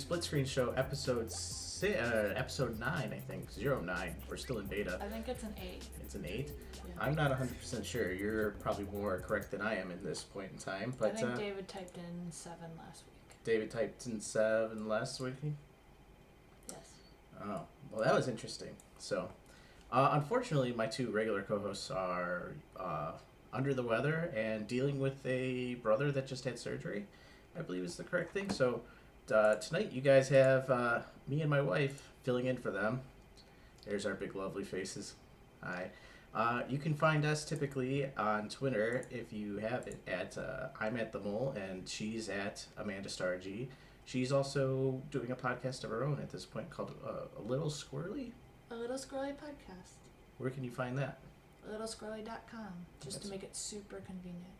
Split Screen Show episode 9, I think, 09. We're still in beta. I think it's an 8. It's an 8? Yeah. I'm not 100% sure. You're probably more correct than I am in this point in time. But I think David typed in 7 last week. David typed in 7 last week? Yes. Oh, well, that was interesting. So, unfortunately, my 2 regular co-hosts are under the weather and dealing with a brother that just had surgery, I believe is the correct thing. So, tonight you guys have me and my wife filling in for them. There's our big lovely faces. Hi. You can find us typically on Twitter if you have it at I'm at the Mole and she's at Amanda Star G. She's also doing a podcast of her own at this point called A Little Squirrely. A Little Squirrely podcast. Where can you find that? littlesquirrely.com, just to make it super convenient.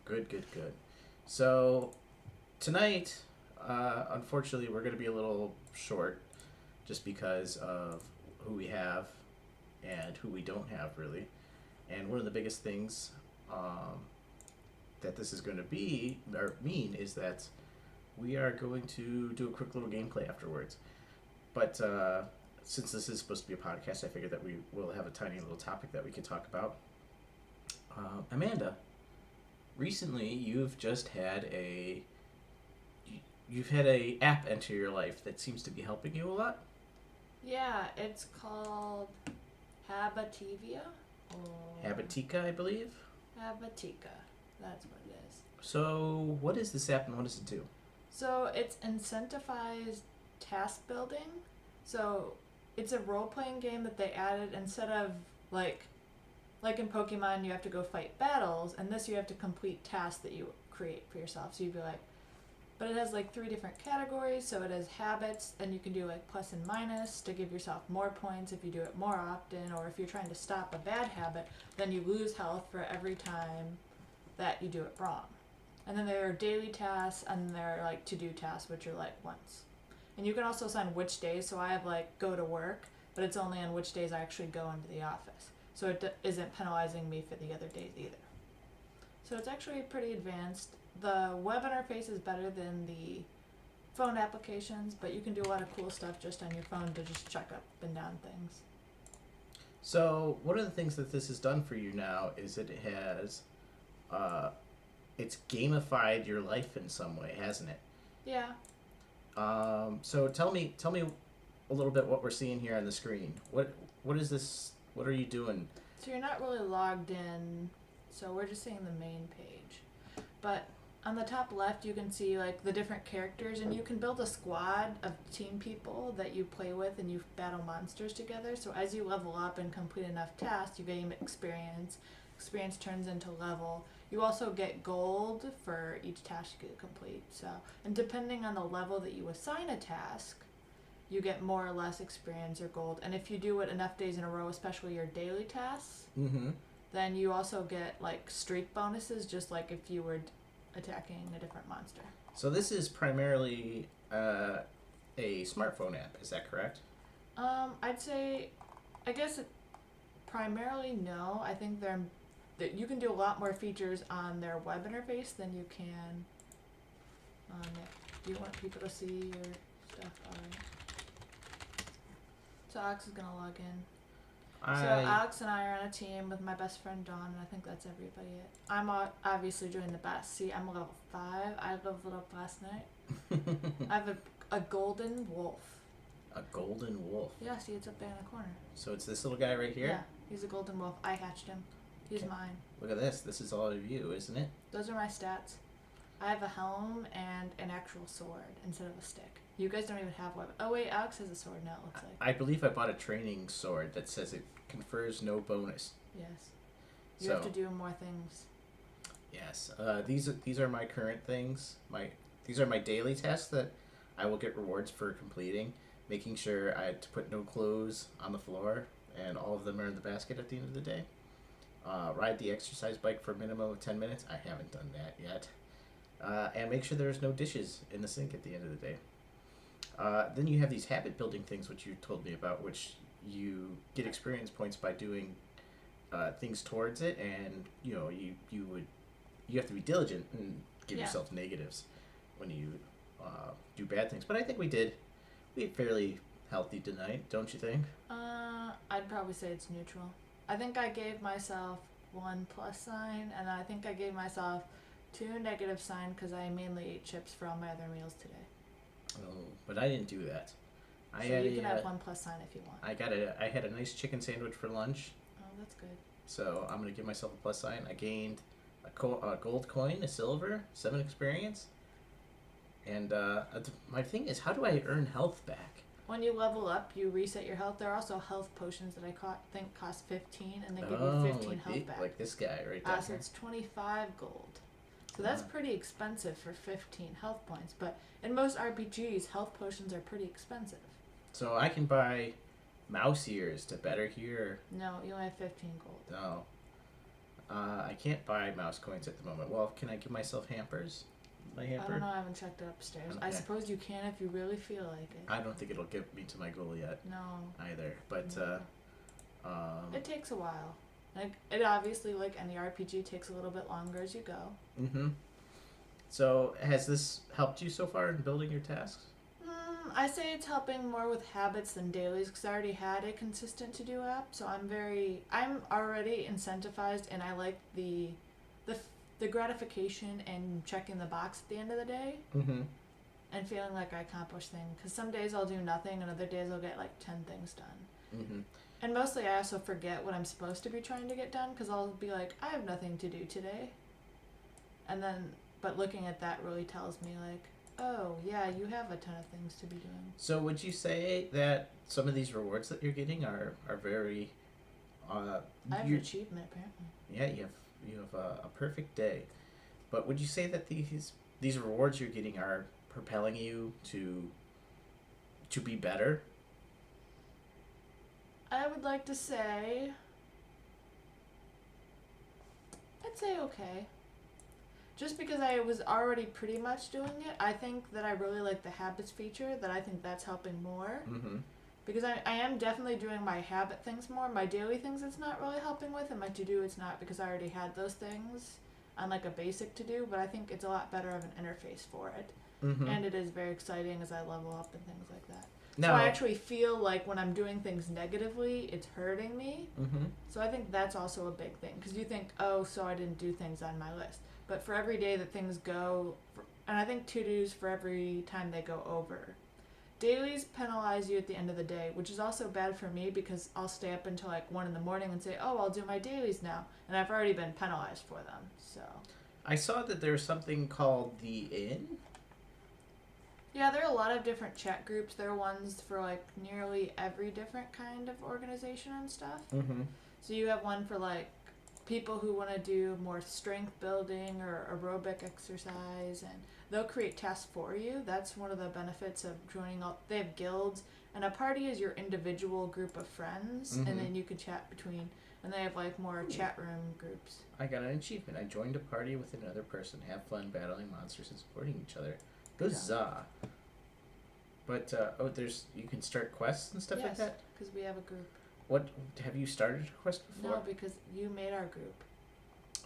Good. So tonight, unfortunately, we're going to be a little short just because of who we have and who we don't have, really. And one of the biggest things that this is going to mean is that we are going to do a quick little gameplay afterwards. But since this is supposed to be a podcast, I figured that we will have a tiny little topic that we could talk about. Amanda, recently you've had a app enter your life that seems to be helping you a lot. Yeah, it's called Habitivia. Habitica, I believe. Habitica, that's what it is. So, what is this app and what does it do? So it's incentivized task building. So it's a role-playing game that they added instead of like in Pokemon you have to go fight battles, and this you have to complete tasks that you create for yourself. So you'd be like, but it has like 3 different categories. So it has habits, and you can do like plus and minus to give yourself more points if you do it more often, or if you're trying to stop a bad habit, then you lose health for every time that you do it wrong. And then there are daily tasks, and there are like to-do tasks, which are like once. And you can also assign which days. So I have like go to work, but it's only on which days I actually go into the office. So it isn't penalizing me for the other days either. So it's actually pretty advanced. The web interface is better than the phone applications, but you can do a lot of cool stuff just on your phone to just check up and down things. So, one of the things that this has done for you now is that it has, it's gamified your life in some way, hasn't it? Yeah. So tell me a little bit what we're seeing here on the screen. What is this? What are you doing? So you're not really logged in, so we're just seeing the main page. But on the top left you can see like the different characters, and you can build a squad of team people that you play with, and you battle monsters together. So as you level up and complete enough tasks, you gain experience. Experience turns into level. You also get gold for each task you complete. So, and depending on the level that you assign a task, you get more or less experience or gold. And if you do it enough days in a row, especially your daily tasks, then you also get like streak bonuses, just like if you were attacking a different monster. So this is primarily a smartphone app, is that correct? I'd say, I guess primarily no. I think that you can do a lot more features on their web interface than you can on it. Do you want people to see your stuff? Alright. So Alex is gonna log in. So Alex and I are on a team with my best friend Dawn, and I think that's everybody. I'm obviously doing the best. See, I'm a level 5. I leveled up last night. I have a golden wolf. A golden wolf? Yeah, see, it's up there in the corner. So it's this little guy right here? Yeah, he's a golden wolf. I hatched him. He's mine. Look at this. This is all of you, isn't it? Those are my stats. I have a helm and an actual sword instead of a stick. You guys don't even have weapon. Oh wait, Alex has a sword now, it looks like. I believe I bought a training sword that says it confers no bonus. Yes. You have to do more things. Yes. These are my current things. These are my daily tasks that I will get rewards for completing. Making sure I had to put no clothes on the floor, and all of them are in the basket at the end of the day. Ride the exercise bike for a minimum of 10 minutes. I haven't done that yet. And make sure there's no dishes in the sink at the end of the day. Then you have these habit building things, which you told me about, which you get experience points by doing things towards it, and you know you have to be diligent and give yourself negatives when you do bad things. But I think we did fairly healthy tonight, don't you think? I'd probably say it's neutral. I think I gave myself 1 plus sign, and I think I gave myself 2 negative sign because I mainly ate chips for all my other meals today. Oh, but I didn't do that. I So had you can have 1 plus sign if you want. I had a nice chicken sandwich for lunch, Oh, that's good. so I'm gonna give myself a plus sign. I gained a gold coin, a silver, 7 experience, and my thing is, how do I earn health back? When you level up, you reset your health. There are also health potions that I think cost 15, and they give you 15 health back. Like this guy right there. So it's 25 gold. So that's pretty expensive for 15 health points. But in most RPGs, health potions are pretty expensive. So I can buy mouse ears to better hear. No, you only have 15 gold. No. I can't buy mouse coins at the moment. Well, can I give myself hampers? My hamper? I don't know, I haven't checked it upstairs. Okay. I suppose you can if you really feel like it. I don't think it'll get me to my goal yet No. either. But No. It takes a while. Like, it obviously, like any RPG, takes a little bit longer as you go. Mm-hmm. So has this helped you so far in building your tasks? I say it's helping more with habits than dailies because I already had a consistent to-do app, so I'm already incentivized, and I like the gratification and checking the box at the end of the day. Mm-hmm. And feeling like I accomplished things. Because some days I'll do nothing, and other days I'll get like 10 things done. Mm-hmm. And mostly I also forget what I'm supposed to be trying to get done because I'll be like, I have nothing to do today. And then, but looking at that really tells me like, oh yeah, you have a ton of things to be doing. So would you say that some of these rewards that you're getting are very I have an achievement apparently. Yeah, you have a perfect day. But would you say that these rewards you're getting are propelling you to be better? I would like to say, I'd say okay. Just because I was already pretty much doing it, I think that I really like the habits feature, that I think that's helping more. Mm-hmm. Because I am definitely doing my habit things more. My daily things it's not really helping with, and my to-do it's not because I already had those things on like a basic to-do, but I think it's a lot better of an interface for it. Mm-hmm. And it is very exciting as I level up and things like that. Now, So I actually feel like when I'm doing things negatively, it's hurting me. Mm-hmm. So I think that's also a big thing. Because you think, oh, so I didn't do things on my list. But for every day that things go, and I think to-dos for every time they go over. Dailies penalize you at the end of the day, which is also bad for me because I'll stay up until like 1 in the morning and say, oh, I'll do my dailies now. And I've already been penalized for them, so. I saw that there's something called the Inn. Yeah, there are a lot of different chat groups. There are ones for like nearly every different kind of organization and stuff. Mm-hmm. So you have one for like people who want to do more strength building or aerobic exercise, and they'll create tasks for you. That's one of the benefits of joining up. They have guilds, and a party is your individual group of friends, Mhm. and then you can chat between. And they have like more chat room groups. I got an achievement. I joined a party with another person. Have fun battling monsters and supporting each other. Huzzah! But you can start quests and stuff like Yes, that. because we have a group. What have you started a quest before? No, because you made our group.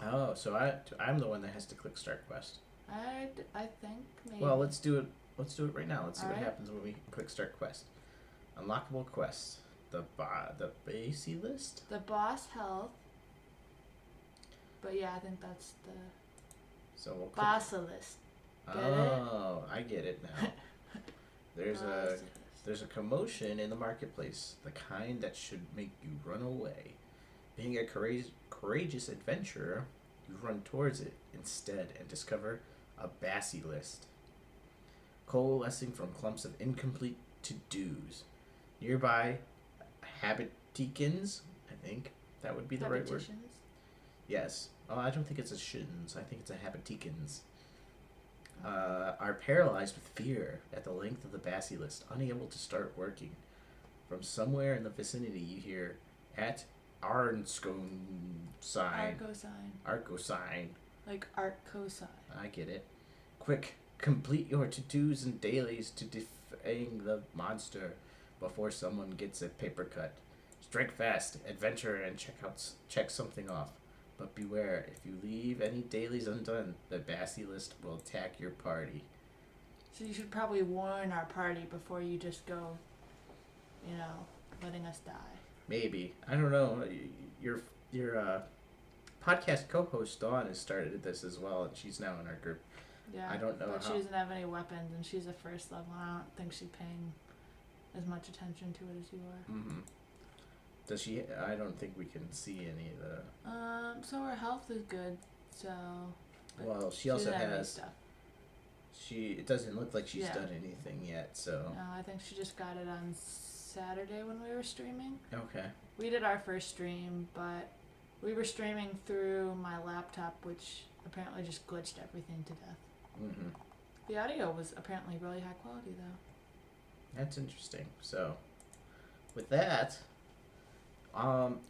Oh, so I'm the one that has to click start quest. I think maybe. Well, let's do it. Let's do it right now. Let's see what Alright. happens when we click start quest. Unlockable quests. The basic list. The boss health. But yeah, I think that's the So we'll click. basilisk. Get it? Oh, I get it now. There's a Basilisk. commotion in the marketplace, the kind that should make you run away. Being a courageous adventurer, you run towards it instead and discover a basilisk, coalescing from clumps of incomplete to-dos. Nearby, habitikins, I think that would be the right word. Habitations. Yes. Oh, I don't think it's a shins. I think it's a habitikins. Are paralyzed with fear at the length of the basilisk, unable to start working. From somewhere in the vicinity, you hear at Arncosine. Arcosine. Like art cosine. I get it. Quick, complete your to-dos and dailies to defang the monster before someone gets a paper cut. Strike fast, adventure, and check something off. But beware, if you leave any dailies undone, the basilisk will attack your party. So you should probably warn our party before you just go, letting us die. Maybe. I don't know. Your podcast co-host Dawn has started this as well, and she's now in our group. Yeah. I don't know But how. she doesn't have any weapons, and she's a first level. I don't think she's paying as much attention to it as you are. Mm-hmm. Does she? I don't think we can see any of the. So her health is good. So. but Well, she also doesn't have any has. stuff. It doesn't look like she's Yeah. done anything yet. So. No, I think she just got it on Saturday when we were streaming. Okay. We did our first stream, but we were streaming through my laptop, which apparently just glitched everything to death. Mm-hmm. The audio was apparently really high quality, though. That's interesting. So, with that,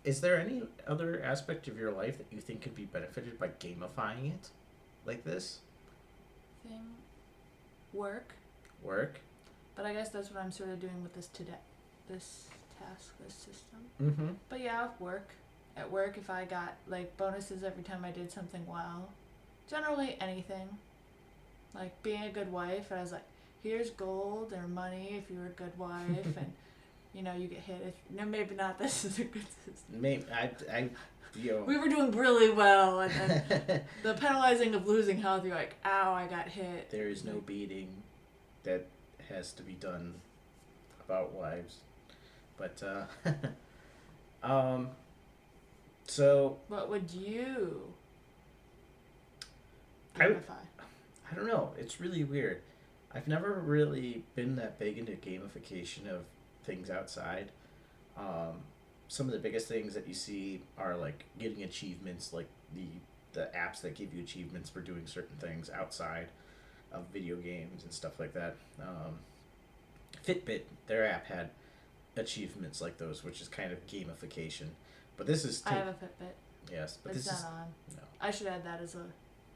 is there any other aspect of your life that you think could be benefited by gamifying it, like this? Work. Work. But I guess that's what I'm sort of doing with this task, this system. Mm-hmm. But yeah, work. At work, if I got like bonuses every time I did something well, generally anything. Like being a good wife, I was like, here's gold or money if you're a good wife, and you get hit. Maybe not. This is a good system. Maybe We were doing really well, and then the penalizing of losing health. You're like, ow, I got hit. There is no beating that has to be done about wives, but so What would you I gamify? I don't know. It's really weird. I've never really been that big into gamification of things outside. Some of the biggest things that you see are like getting achievements, like the apps that give you achievements for doing certain things outside of video games and stuff like that. Fitbit, their app had achievements like those, which is kind of gamification. But this is I have a Fitbit. yes, but It's this not is on. no. I should add that as a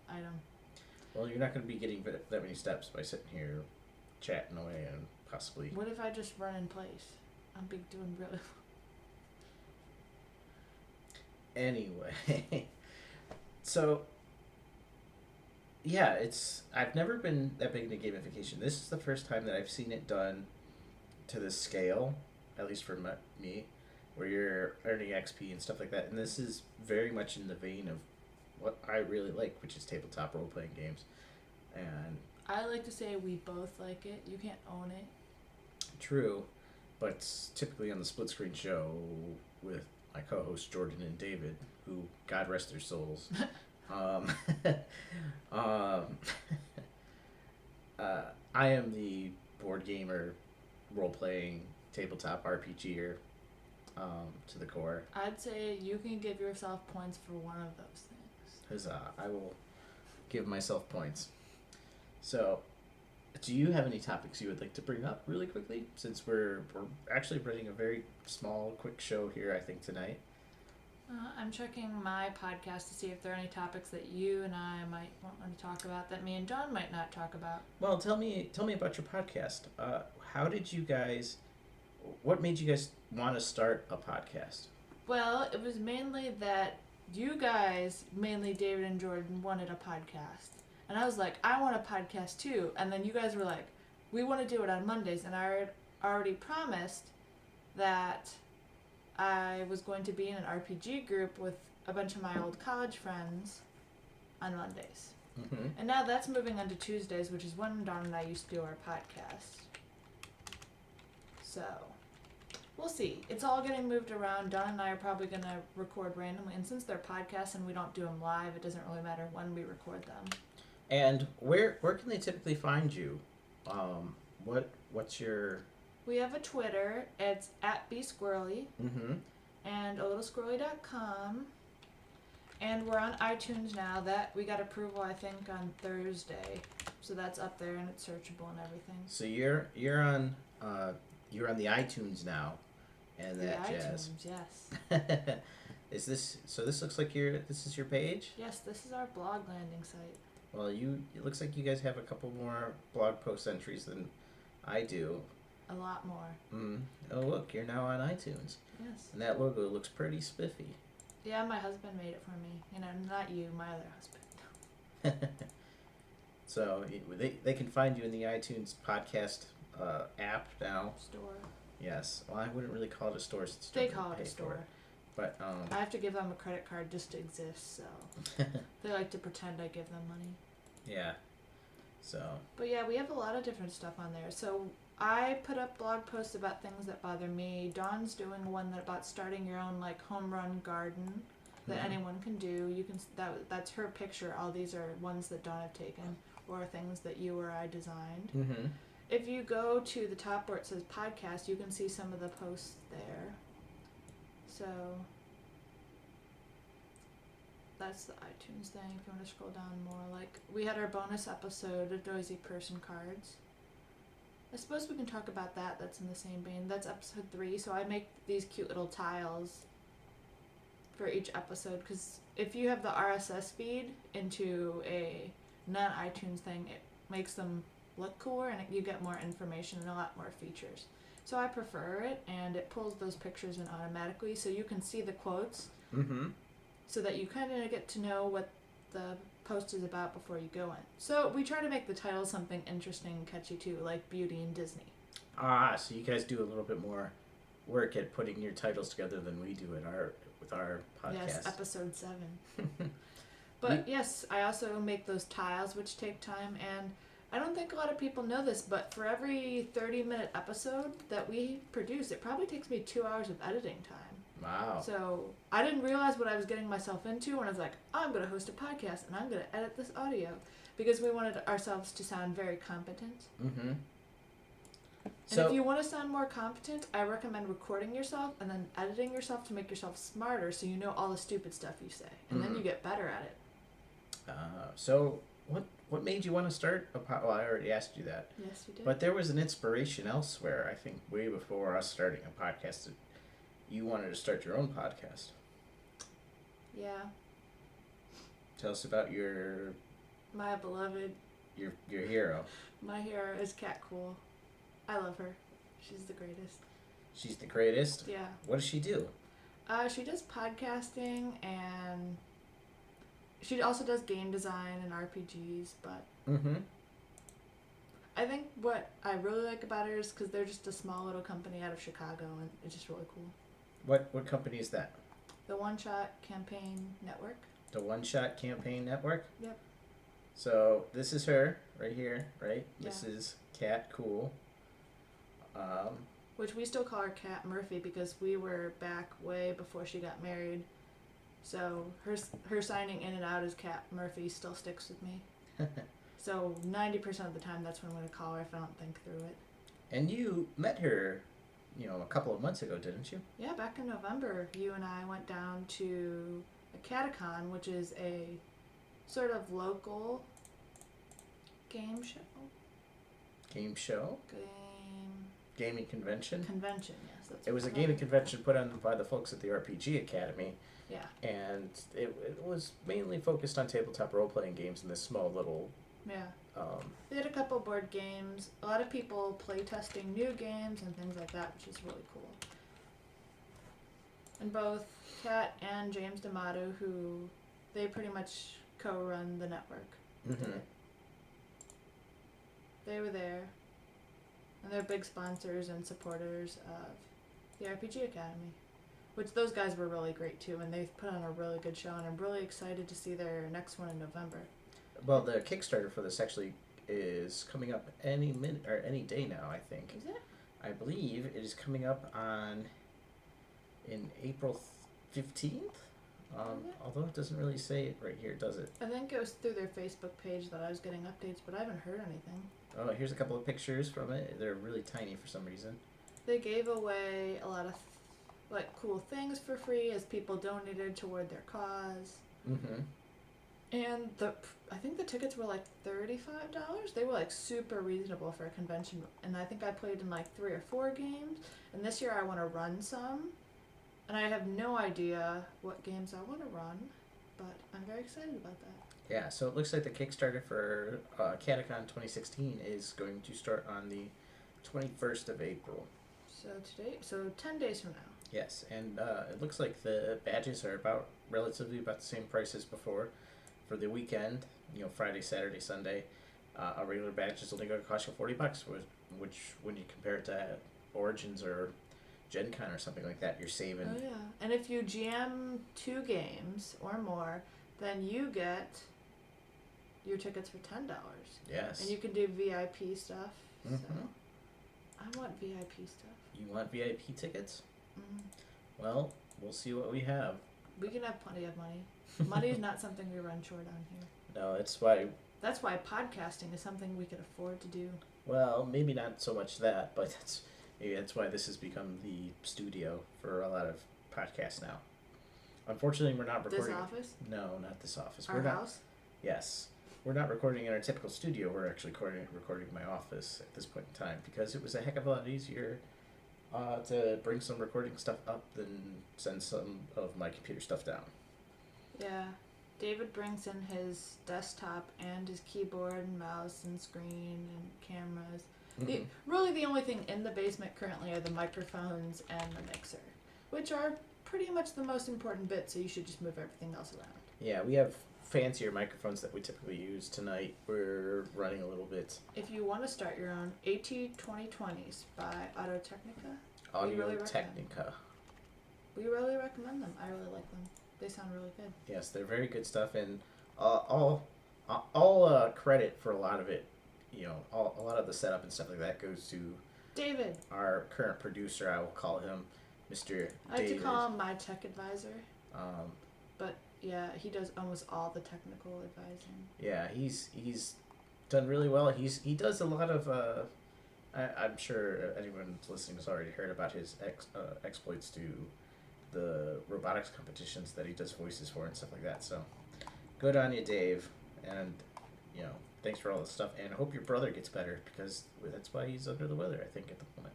item. Well, you're not going to be getting that many steps by sitting here chatting away and possibly. What if I just run in place? I'm doing really. Anyway, so yeah, I've never been that big into gamification. This is the first time that I've seen it done to this scale, at least for me, where you're earning XP and stuff like that. And this is very much in the vein of what I really like, which is tabletop role-playing games. And I like to say we both like it. You can't own it. true, but typically on the Split Screen show with my co-hosts Jordan and David, who God rest their souls, I am the board gamer, role-playing, tabletop RPGer to the core. I'd say you can give yourself points for one of those things. Huzzah! I will give myself points. So, do you have any topics you would like to bring up really quickly? Since we're actually running a very small, quick show here, I think, tonight. I'm checking my podcast to see if there are any topics that you and I might want to talk about that me and John might not talk about. Well, tell me about your podcast. How did you guys? What made you guys want to start a podcast? Well, it was mainly that you guys, mainly David and Jordan, wanted a podcast. And I was like, I want a podcast too. And then you guys were like, we want to do it on Mondays. And I already promised that I was going to be in an RPG group with a bunch of my old college friends on Mondays. Mm-hmm. And now that's moving on to Tuesdays, which is when Dawn and I used to do our podcast. So, we'll see. It's all getting moved around. Dawn and I are probably going to record randomly. And since they're podcasts and we don't do them live, it doesn't really matter when we record them. And where can they typically find you? What's your? We have a Twitter. It's @bsquirrely Mm-hmm. and alittlesquirrely.com. And we're on iTunes now. That we got approval, I think, on Thursday. So that's up there and it's searchable and everything. So you're on the iTunes now, and that the jazz. iTunes, yes. Is this so? This looks like this is your page. Yes, this is our blog landing site. Well, it looks like you guys have a couple more blog post entries than I do. A lot more. Mm. Oh, look, you're now on iTunes. Yes. And that logo looks pretty spiffy. Yeah, my husband made it for me. Not you, my other husband. So they can find you in the iTunes podcast app now. Store. Yes. Well, I wouldn't really call it a store since you They don't call pay it a for store. But I have to give them a credit card just to exist, so they like to pretend I give them money. yeah. So But yeah, we have a lot of different stuff on there. So I put up blog posts about things that bother me. Dawn's doing one about starting your own like home run garden that Mhm. anyone can do. You can that's her picture. All these are ones that Dawn have taken or things that you or I designed. Mm-hmm. If you go to the top where it says podcast, you can see some of the posts there. So that's the iTunes thing. If you want to scroll down more, like we had our bonus episode of Noisy Person Cards. I suppose we can talk about that. That's in the same vein. That's episode 3. So I make these cute little tiles for each episode because if you have the RSS feed into a non-iTunes thing, it makes them look cooler and you get more information and a lot more features. So I prefer it, and it pulls those pictures in automatically so you can see the quotes. Mm-hmm. So that you kind of get to know what the post is about before you go in. So we try to make the title something interesting and catchy too, like Beauty and Disney. Ah, so you guys do a little bit more work at putting your titles together than we do with our podcast. Yes, episode 7. But yes, I also make those tiles, which take time, and I don't think a lot of people know this, but for every 30-minute episode that we produce, it probably takes me 2 hours of editing time. Wow. So I didn't realize what I was getting myself into when I was like, I'm going to host a podcast and I'm going to edit this audio, because we wanted ourselves to sound very competent. Mm-hmm. And if you want to sound more competent, I recommend recording yourself and then editing yourself to make yourself smarter so you know all the stupid stuff you say. And then you get better at it. So what made you want to start a podcast? Well, I already asked you that. Yes, you did. But there was an inspiration elsewhere, I think, way before us starting a podcast. That you wanted to start your own podcast. Yeah. Tell us about your My beloved. your hero. My hero is Cat Cool. I love her. She's the greatest. She's the greatest? Yeah. What does she do? She does podcasting, and she also does game design and RPGs, but Mm-hmm. I think what I really like about her is because they're just a small little company out of Chicago, and it's just really cool. What company is that? The One Shot Campaign Network. The One Shot Campaign Network? Yep. So this is her right here, right? Yeah. This is Cat Cool. Which we still call her Cat Murphy because we were back way before she got married. So her signing in and out as Cat Murphy still sticks with me. So 90% of the time that's what I'm going to call her if I don't think through it. And you met her, a couple of months ago, didn't you? Yeah, back in November, you and I went down to a Catacon, which is a sort of local game show. Game show? Gaming convention? Convention, yes. That's It was a what gaming it's convention put on by the folks at the RPG Academy, called. Yeah, and it was mainly focused on tabletop role-playing games in this small little... yeah. They had a couple board games, a lot of people play testing new games and things like that, which is really cool. And both Kat and James D'Amato, who they pretty much co-run the network. Mm-hmm. They were there, and they're big sponsors and supporters of the RPG Academy, which those guys were really great too, and they've put on a really good show, and I'm really excited to see their next one in November. Well, the Kickstarter for this actually is coming up any minute or any day now, I think. Is it? I believe it is coming up in April 15th. Although it doesn't really say it right here, does it? I think it was through their Facebook page that I was getting updates, but I haven't heard anything. Oh, here's a couple of pictures from it. They're really tiny for some reason. They gave away a lot of cool things for free as people donated toward their cause. Mm-hmm. And I think the tickets were like $35. They were like super reasonable for a convention. And I think I played in like 3 or 4 games. And this year I want to run some. And I have no idea what games I want to run. But I'm very excited about that. Yeah, so it looks like the Kickstarter for Catacon 2016 is going to start on the 21st of April. So 10 days from now. Yes, and it looks like the badges are relatively about the same price as before for the weekend, Friday, Saturday, Sunday. A regular badge is only going to cost you $40, which when you compare it to Origins or Gen Con or something like that, you're saving. Oh yeah, and if you GM 2 games or more, then you get your tickets for $10. Yes. And you can do VIP stuff. Mm-hmm. So I want VIP stuff. You want VIP tickets? Mm. Well, we'll see what we have. We can have plenty of money. Money is not something we run short on here. No, it's why. That's why podcasting is something we can afford to do. Well, maybe not so much that, but that's why this has become the studio for a lot of podcasts now. Unfortunately, we're not recording. This office? No, not this office. Our house? Yes. We're not recording in our typical studio. We're actually recording in my office at this point in time because it was a heck of a lot easier to bring some recording stuff up than send some of my computer stuff down. Yeah. David brings in his desktop and his keyboard and mouse and screen and cameras. Mm-hmm. Really the only thing in the basement currently are the microphones and the mixer, which are pretty much the most important bit, so you should just move everything else around. Yeah, we have fancier microphones that we typically use. Tonight we're running a little bit. If you want to start your own, AT2020s by Audio-Technica. Audio-Technica. We really recommend them. I really like them. They sound really good. Yes, they're very good stuff, and all credit for a lot of it. You know, a lot of the setup and stuff like that goes to David. Our current producer. I will call him Mr. David. I like to call him my tech advisor. But yeah, he does almost all the technical advising. Yeah, he's done really well. He does a lot of. I'm sure anyone listening has already heard about his exploits to the robotics competitions that he does voices for and stuff like that. So, good on you, Dave, and thanks for all this stuff. And I hope your brother gets better because that's why he's under the weather. I think at the moment.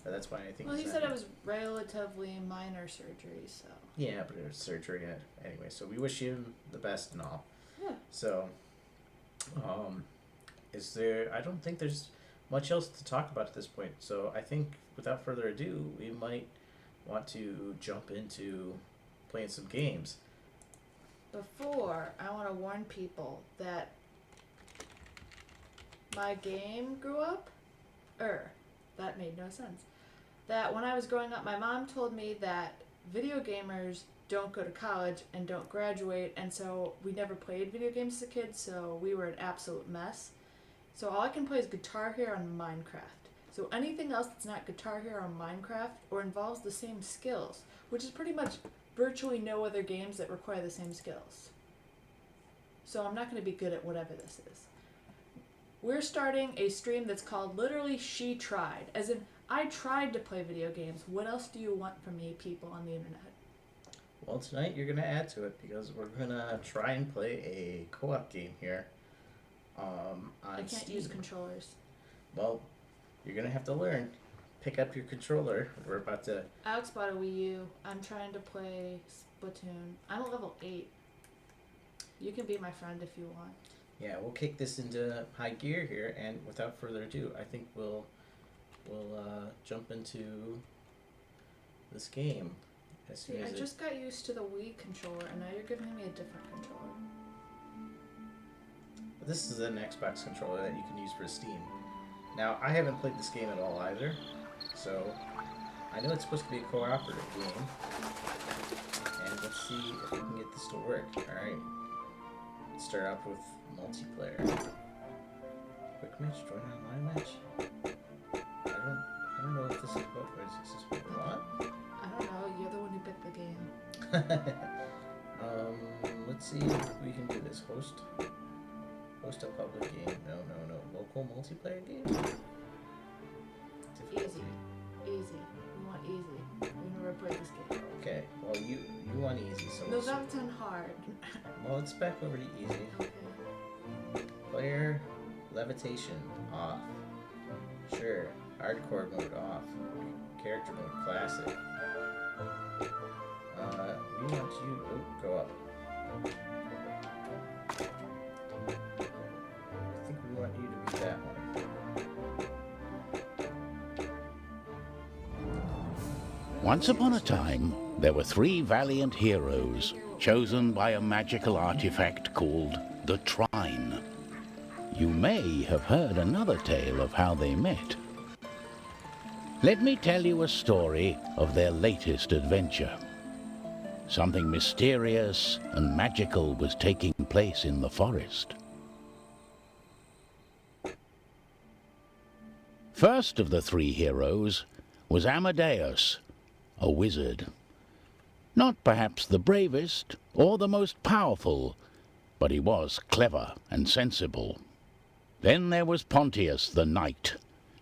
That's why I think. Well, he said it was relatively minor surgery, so. Yeah, but it was surgery anyway. So we wish him the best and all. Yeah. So, is there? I don't think there's much else to talk about at this point. So I think without further ado, we might want to jump into playing some games. Before, I want to warn people that my game grew up. That made no sense. That when I was growing up, my mom told me that video gamers don't go to college and don't graduate, and so we never played video games as a kid, so we were an absolute mess. So all I can play is Guitar Hero and Minecraft. So anything else that's not Guitar Hero or Minecraft or involves the same skills, which is pretty much virtually no other games that require the same skills. So I'm not going to be good at whatever this is. We're starting a stream that's called literally She Tried, as in I tried to play video games. What else do you want from me, people on the internet? Well, tonight you're going to add to it because we're going to try and play a co-op game here. I can't Steam. use controllers. Well, you're going to have to learn. Pick up your controller. We're about to... Alex bought a Wii U. I'm trying to play Splatoon. I'm at level 8. You can be my friend if you want. Yeah, we'll kick this into high gear here, and without further ado, I think we'll jump into this game as soon as I just got used to the Wii controller, and now you're giving me a different controller. This is an Xbox controller that you can use for Steam. Now, I haven't played this game at all either, so I know it's supposed to be a cooperative game, and let's see if we can get this to work. Alright, let's start off with multiplayer. Quick match, join online match. I don't know if this is what is this what we want? I don't know, you're the one who picked the game. Let's see if we can do this. Host a public game. No. Local multiplayer game? Easy. We want easy. We never played this game. Okay, well you want easy, so No, that's on hard. well, let's back over to easy. Okay. Player levitation off. Sure. Hardcore mode off. Character mode classic. We want you go up. I think we want you to be that one. Once upon a time, there were 3 valiant heroes chosen by a magical artifact called the Trine. you may have heard another tale of how they met. Let me tell you a story of their latest adventure. Something mysterious and magical was taking place in the forest. First of the three heroes was Amadeus, a wizard. Not perhaps the bravest or the most powerful, but he was clever and sensible. Then there was Pontius the knight,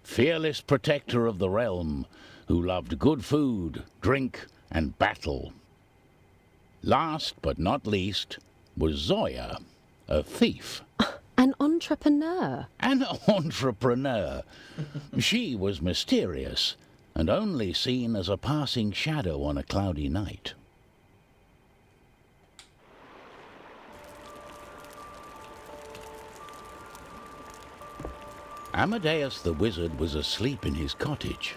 fearless protector of the realm, who loved good food, drink, and battle. Last but not least was Zoya, a thief. An entrepreneur. An entrepreneur. She was mysterious and only seen as a passing shadow on a cloudy night. Amadeus the wizard was asleep in his cottage.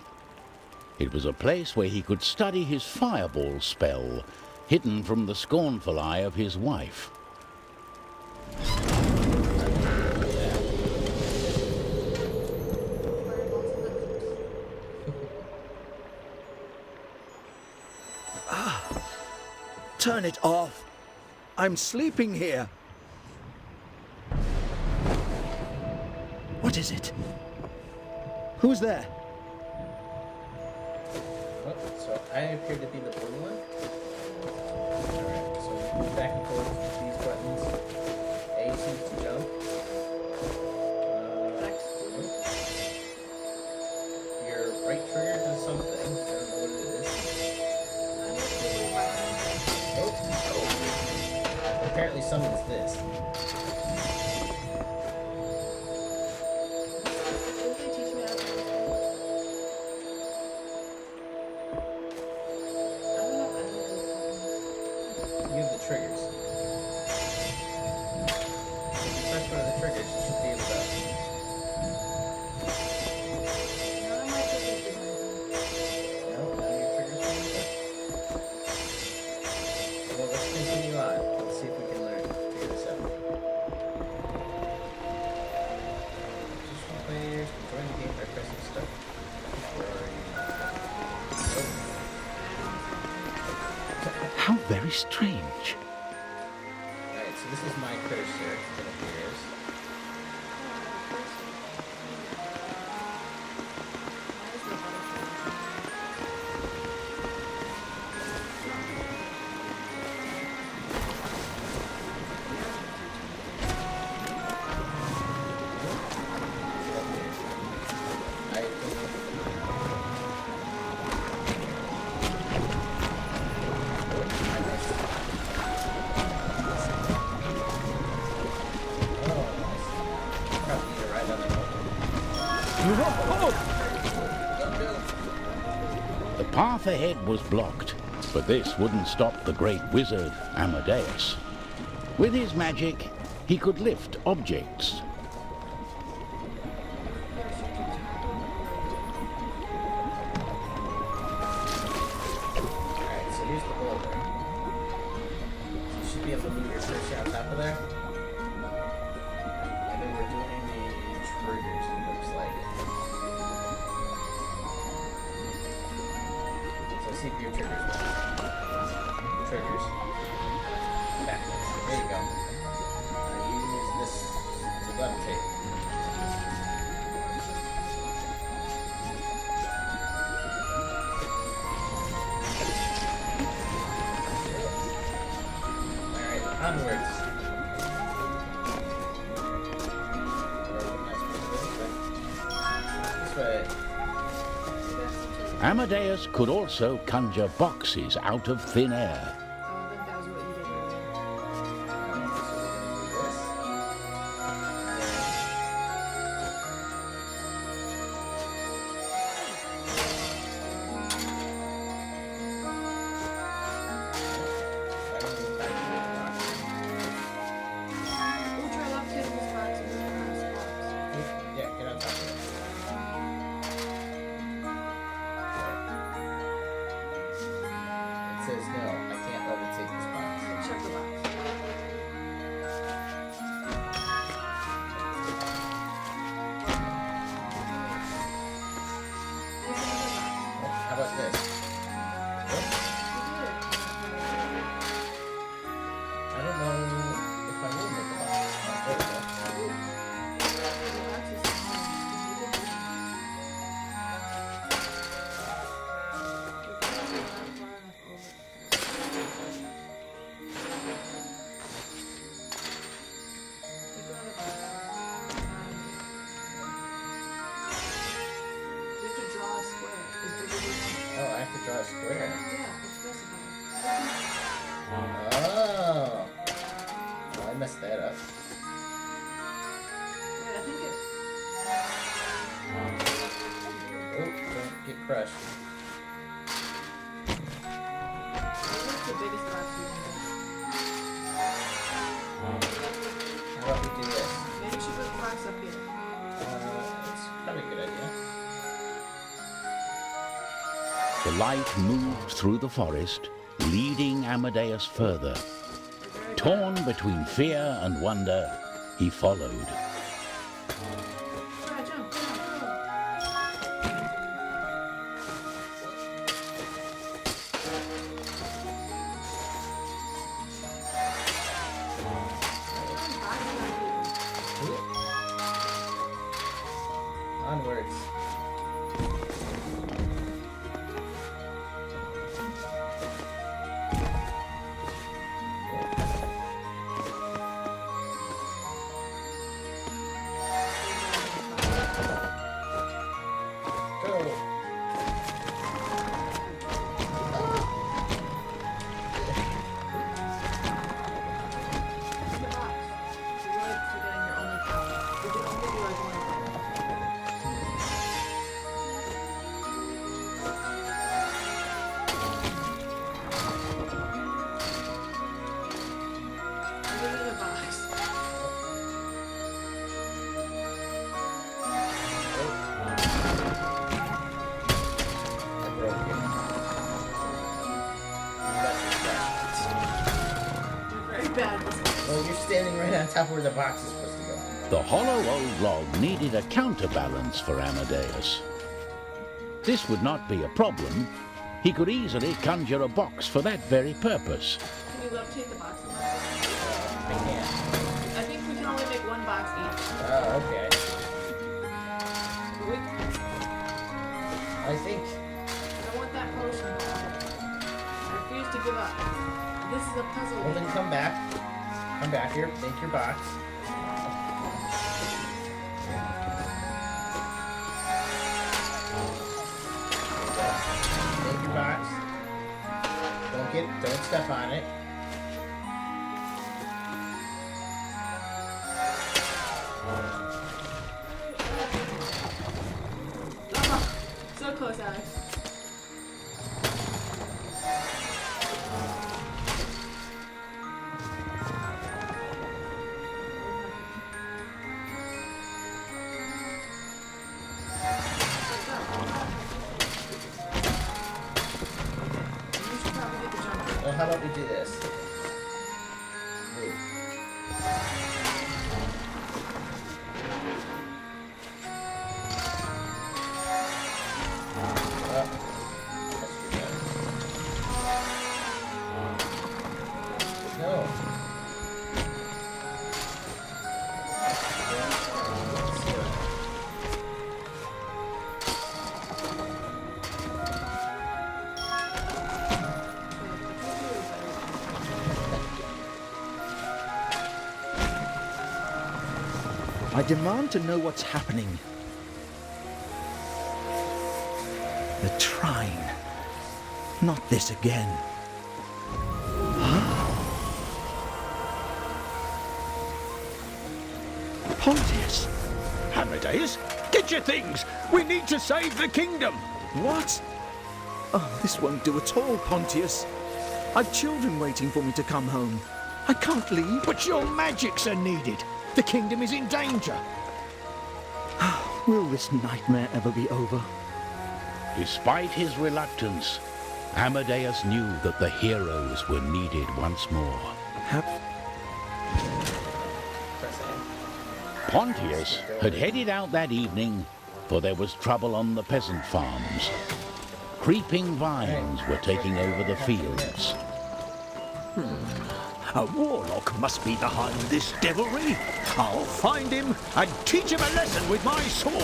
It was a place where he could study his fireball spell, hidden from the scornful eye of his wife. Turn it off. I'm sleeping here. What is it? Who's there? Oh, so I appear to be the blue one. Alright, so move back and forth with these buttons. A seems to jump. Your right trigger does something. I don't know what it is. Oh. Apparently summons this. You have the triggers. If you press one of the triggers, you should be able to. No, none of your triggers are able to. Well, let's continue on. Let's see if we can figure this out. Just players can join the game by pressing start. How very strange. Alright, so this is my cursor that appears. The path ahead was blocked, but this wouldn't stop the great wizard, Amadeus. With his magic, he could lift objects. Alright, so here's the boulder. So you should be able to move your cursor on top of there. And then we're doing the triggers, it looks like. So see if your triggers work. Triggers. Backwards. There you go. Use this to levitate. Alright, onwards. This way. Amadeus could also conjure boxes out of thin air. Yeah, get on top of it. It says no, I can't levitate this box. Check the box. square. Yeah, it's specified. Oh. Well, I messed that up. Wait, I think it. Oh, don't get crushed. What's the biggest box you can How about we do this? get? Maybe you should put the box up here. It's probably a good idea. The light moved through the forest, leading Amadeus further. Torn between fear and wonder, he followed. Try, jump, jump, jump. Ooh. Onwards. Go. It's the box. You're going to get in your only power. You can only do like one thing. Put it in the box. I broke it. You're very bad at this. Well, you're standing right on top where the box is supposed to go. The hollow old log needed a counterbalance for Amadeus. This would not be a problem. He could easily conjure a box for that very purpose. Can you levitate the box? I can't. I think we can only make one box each. Oh, okay. But we, I think. I don't want that potion. I refuse to give up. This is a puzzle Well, then game. come back. Come back here. Make your box. Make your box. Don't step on it. Oh, so close, Alex. You should probably get the jump. Well, how about we do this? Move. Up. That's too bad. No. I demand to know what's happening. The trine. Not this again. Pontius! Amadeus, get your things. We need to save the kingdom. What? Oh, this won't do at all, Pontius. I've children waiting for me to come home. I can't leave. But your magics are needed. The kingdom is in danger. Will this nightmare ever be over? Despite his reluctance, Amadeus knew that the heroes were needed once more. Press A. Pontius had headed out that evening, for there was trouble on the peasant farms. Creeping vines were taking over the fields. A warlock must be behind this devilry. I'll find him and teach him a lesson with my sword.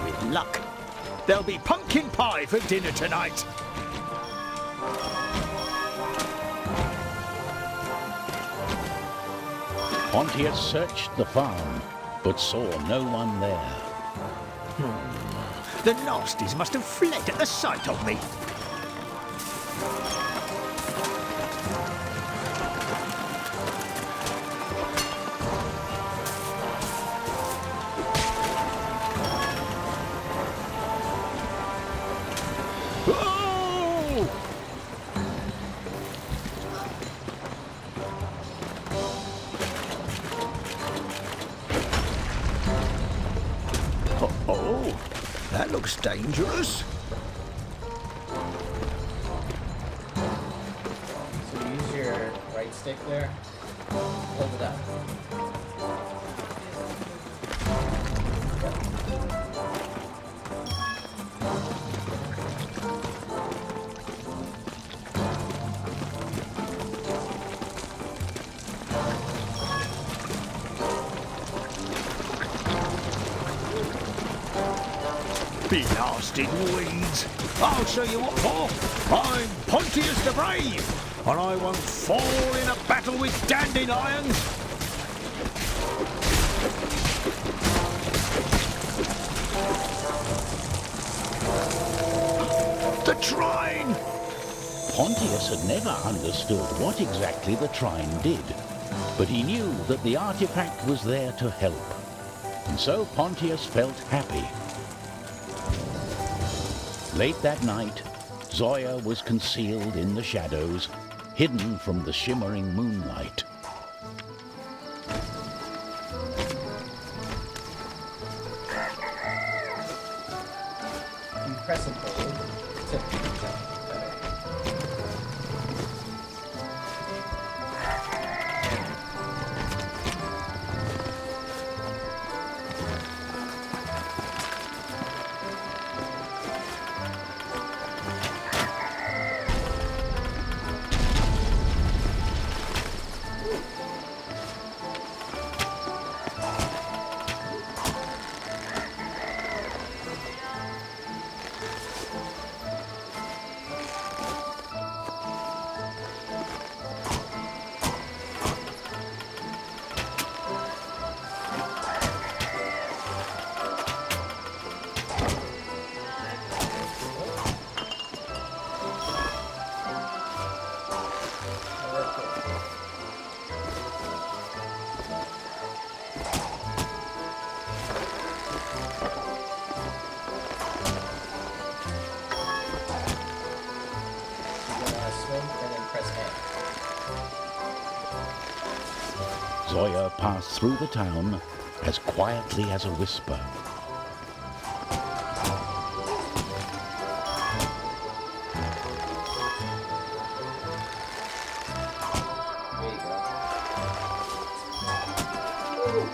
With luck, there'll be pumpkin pie for dinner tonight. Pontius searched the farm, but saw no one there. The nasties must have fled at the sight of me. Oh, that looks dangerous. So use your right stick there. Hold it up. Blasted weeds! I'll show you what for. I'm Pontius the Brave, and I won't fall in a battle with dandelions. The trine! Pontius had never understood what exactly the trine did, but he knew that the artifact was there to help. And so Pontius felt happy. Late that night, Zoya was concealed in the shadows, hidden from the shimmering moonlight. You press and hold to jump better. Swim and then press A. Zoya passed through the town as quietly as a whisper. There you go.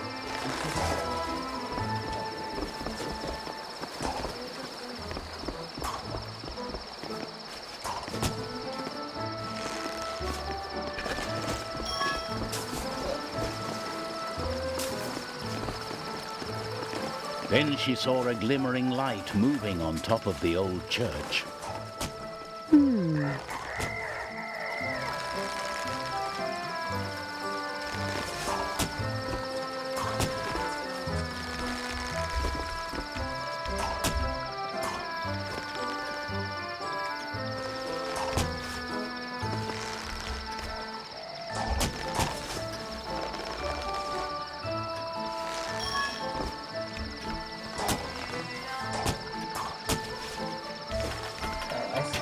Then she saw a glimmering light moving on top of the old church. Oh, I see.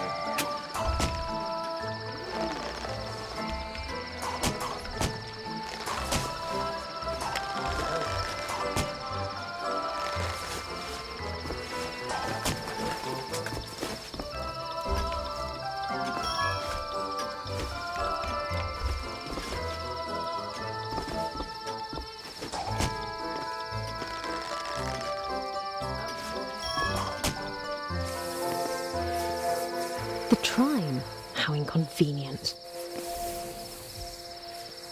The trine. How inconvenient.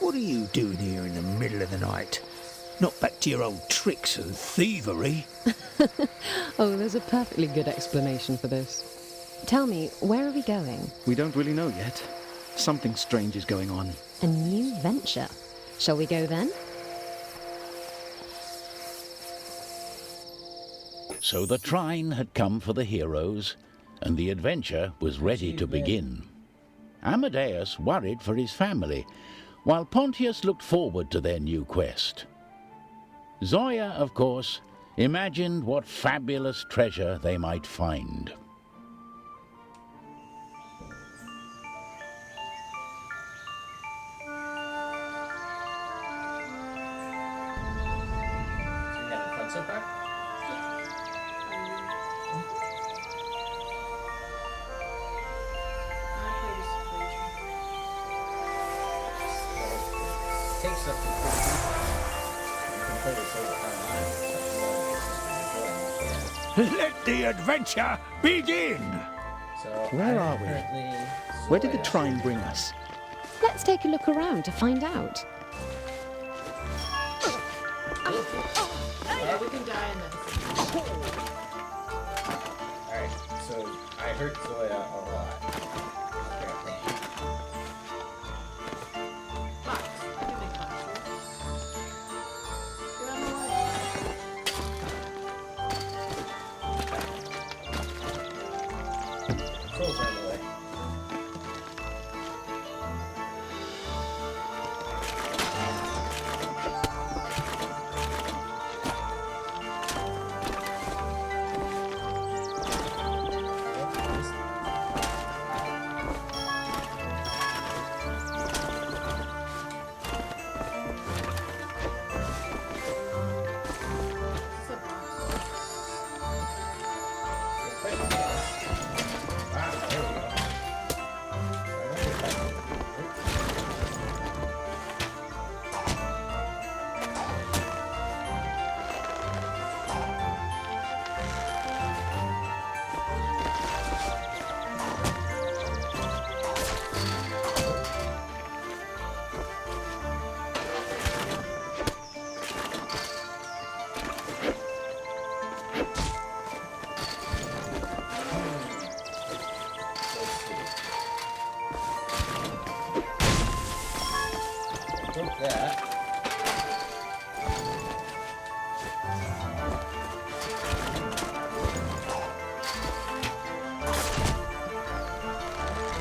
What are you doing here in the middle of the night? Not back to your old tricks and thievery. Oh, there's a perfectly good explanation for this. Tell me, where are we going? We don't really know yet. Something strange is going on. A new venture. Shall we go then? So the trine had come for the heroes, and the adventure was ready to begin. Amadeus worried for his family, while Pontius looked forward to their new quest. Zoya, of course, imagined what fabulous treasure they might find. So you having fun so far? Takes up to 50. You can play this over online. Let the adventure begin! So Where I are am we? currently Where did the Zoya. trine bring us? Let's take a look around to find out. Yeah, we can die in this. Alright, so I hurt Zoya a lot. Apparently. Box. I can make boxes. Get on the way. Trolls are in the way. It's a box. Ah, there we go. Broke that.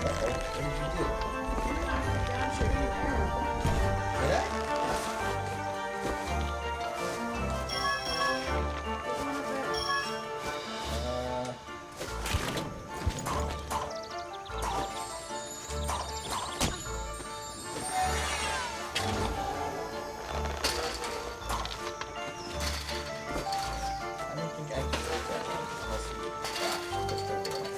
Uh-oh, what did you do? Did I? Uh, I don't think I can break that one unless you just over it.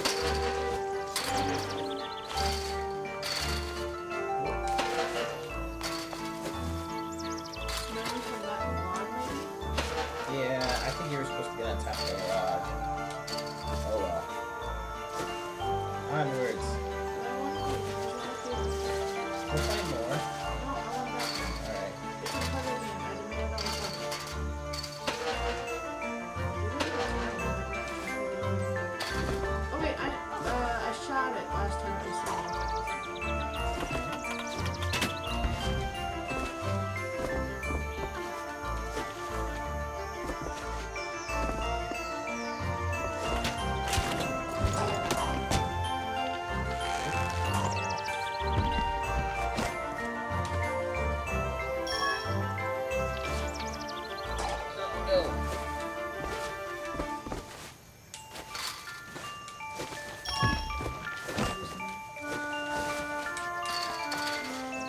Yeah, I think you were supposed to get on top of the log. Oh well. Onwards. We'll find more. Alright. Okay, I shot it last time I saw it.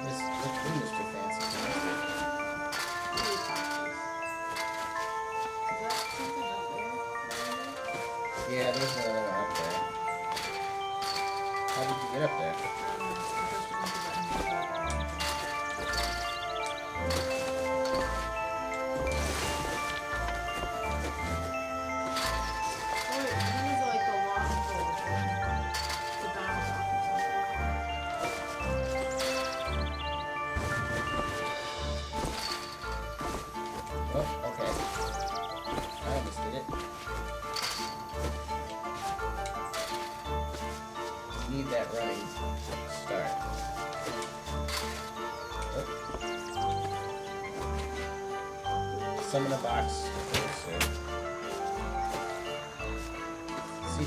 This room is too fancy for me. Yeah, there's another one up there. How did you get up there? Oh, okay. I almost did it. You need that running start. Oh. Summon a box closer.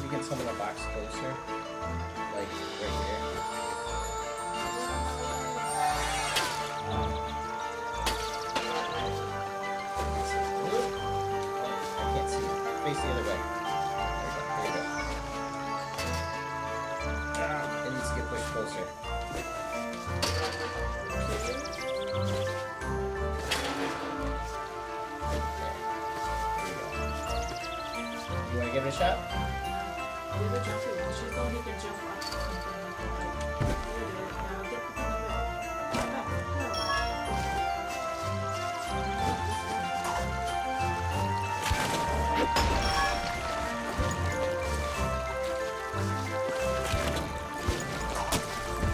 you can summon a box closer, like right here. I can't see. Face the other way. There you go. It needs to get pushed closer. You want to give it a shot? She's the one who can jump up something. Now get the thing over.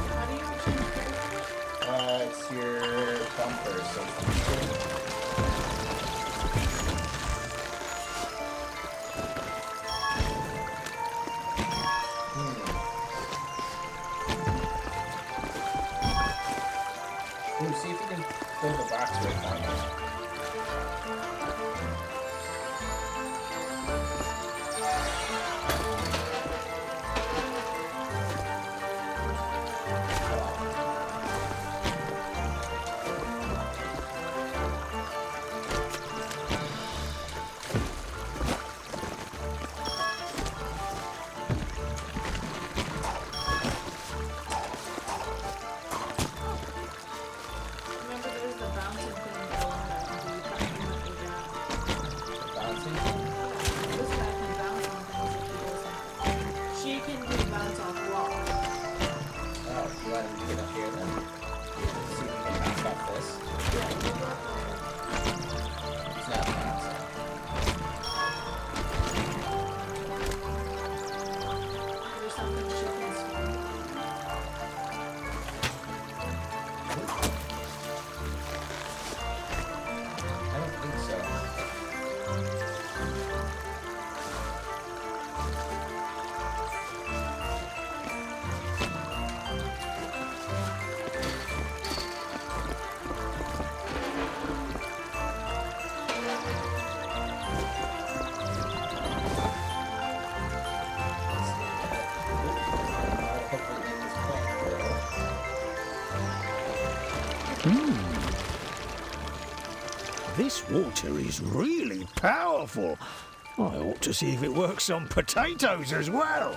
How do you change the It's your bumper, so Ooh, see if you can fill the box right now. Remember there's the bouncing thing below that can do something like that. Bouncing. This guy can bounce on things if he does that. She can do bounce off walls. Oh, you want him to get up here then? See if you can bounce off this. Yeah, you go up there. It's not bouncing. There's something she can swing. I don't think so. Hopefully get this point. This water is really powerful. I ought to see if it works on potatoes as well.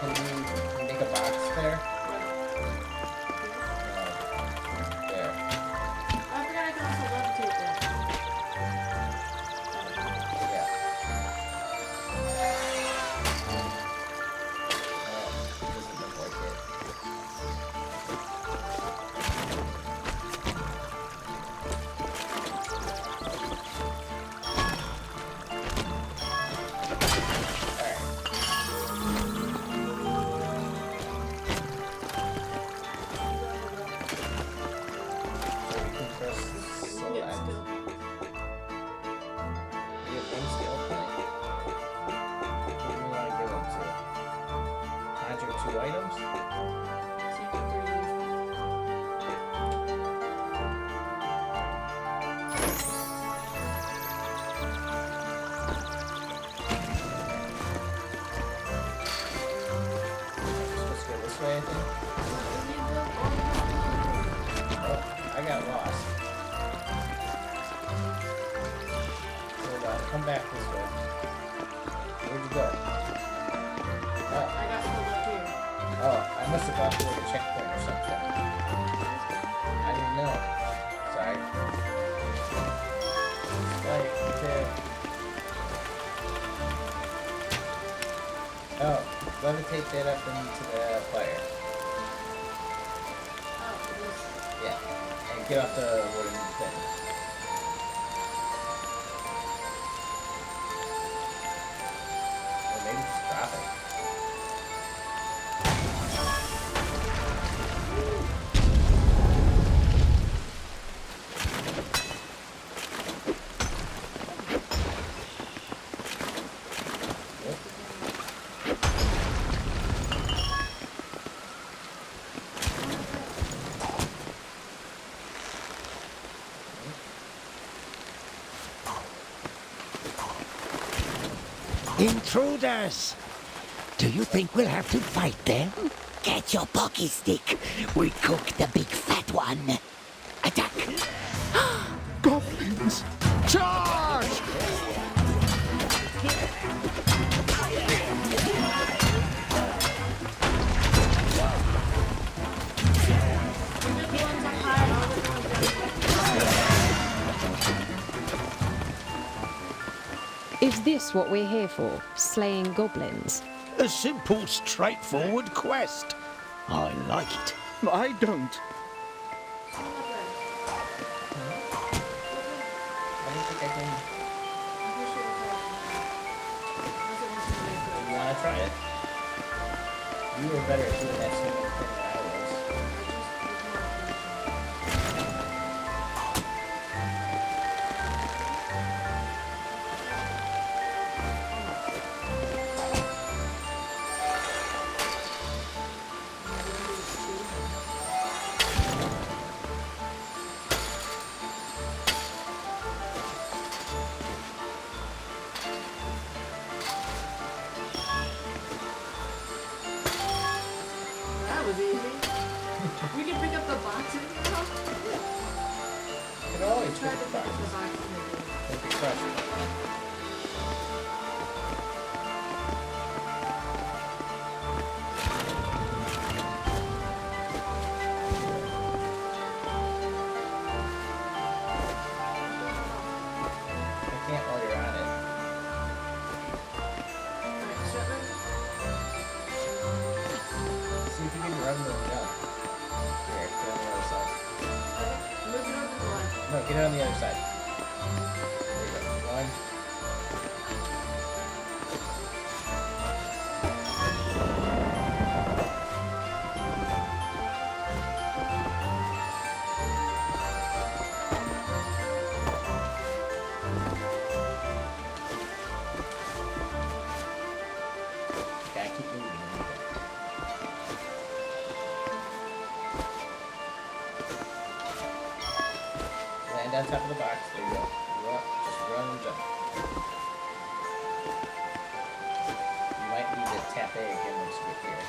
Can you make a box there? There. I forgot I can also levitate that. Yeah. Doesn't look like it. Get still. You have one skill point? What do you want to give them to? Conjure 2 items? So you can breathe. Supposed to go this way, I think? Oh, I got lost. Hold on, come back this way. Where'd you go? Oh, I got pulled up here. I must have gone through a checkpoint or something. I didn't know. Sorry. Right there. Oh, levitate that up into the fire. Oh, it is. Yeah. And get off the wooden thing. Or maybe just drop it. Intruders! Do you think we'll have to fight them? Get your pocky stick. We cooked the big fat one. Attack. Goblins! Charge! Is this what we're here for? Slaying goblins? A simple, straightforward quest. I like it. I don't. I don't think I can. You wanna try it? You were better at doing that stupid thing than I was. That was easy. We can pick up the boxes now. You can always Try pick to the pick up the boxes. boxes. Don't be crushed. I can't while you're on it. Alright, start right. See if you can run the jump. Here, get on the other side. Move it over to the left. No, get it on the other side. There you go. One. Okay, keep moving. Land on top of the box. There you go. Go up. Just run and jump. You might need to tap A again once you get here.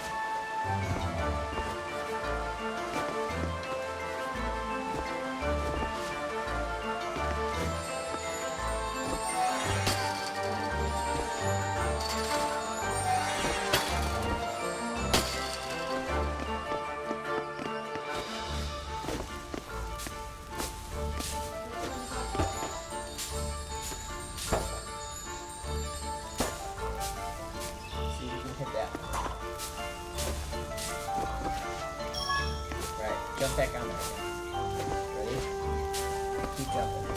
See if you can hit that. Right, jump back on there. Ready? Keep jumping.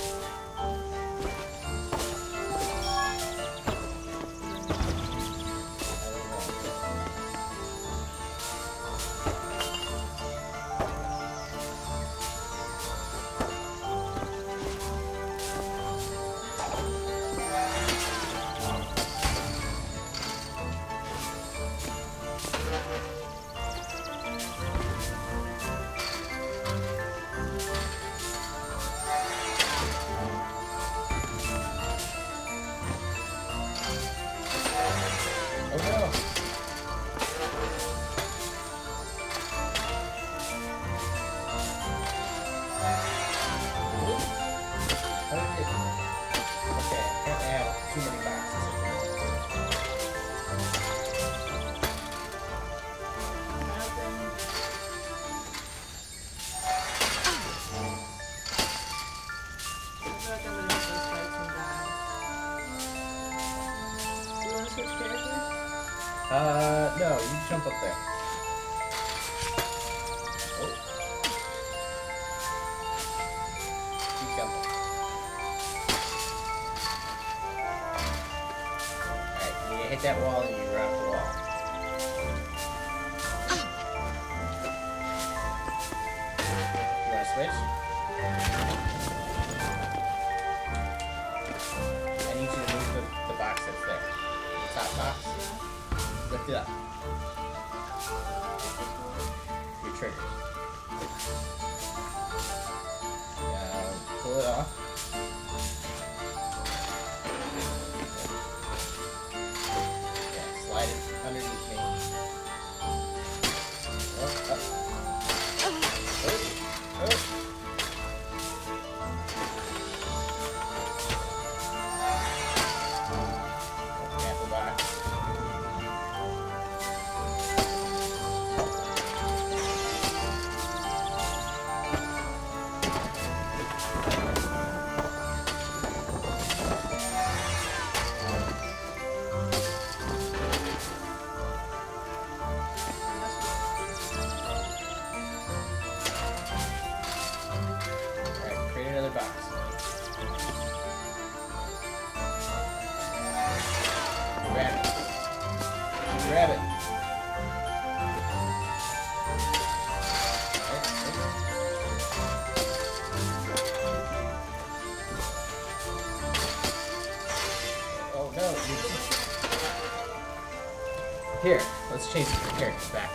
I don't know. Oh no! How did it? Okay, apparently I have too many boxes. I feel like I'm gonna miss those fights and die. Do you wanna switch characters? No, you jump up there. Oh. Keep jumping. Alright, you hit that wall and you run up the wall. You wanna switch? I need you to move the box that's there. The top box. Lift it up. Your triggers. Now pull it off. Here, let's change the characters back.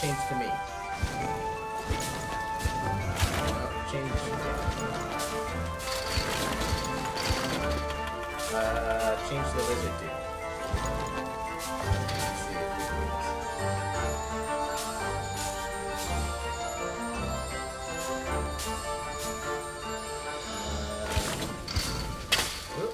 Change to me. Change. Change the lizard dude. Let's see if we can do this. Whoop.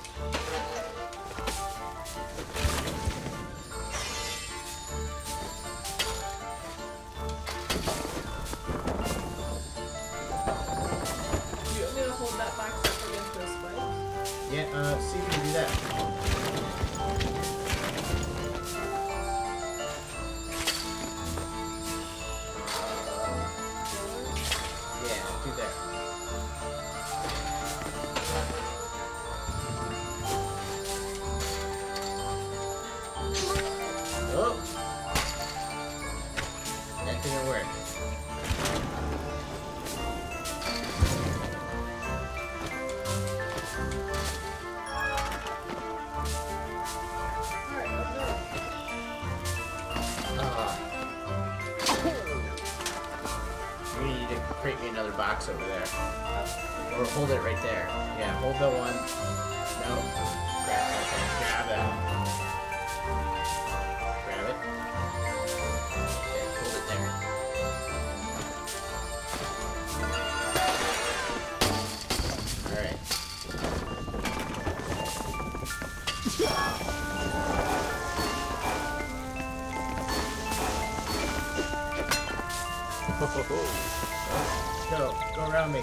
You want me to hold that box up against those spikes? Yeah, see if you can do that. Yeah, do that. Oh! That didn't work. Alright, let's go. You need to create me another box over there. Or hold it right there. Yeah, hold the one. No. Grab that. Grab it. Okay, hold it there. Alright. Go around me.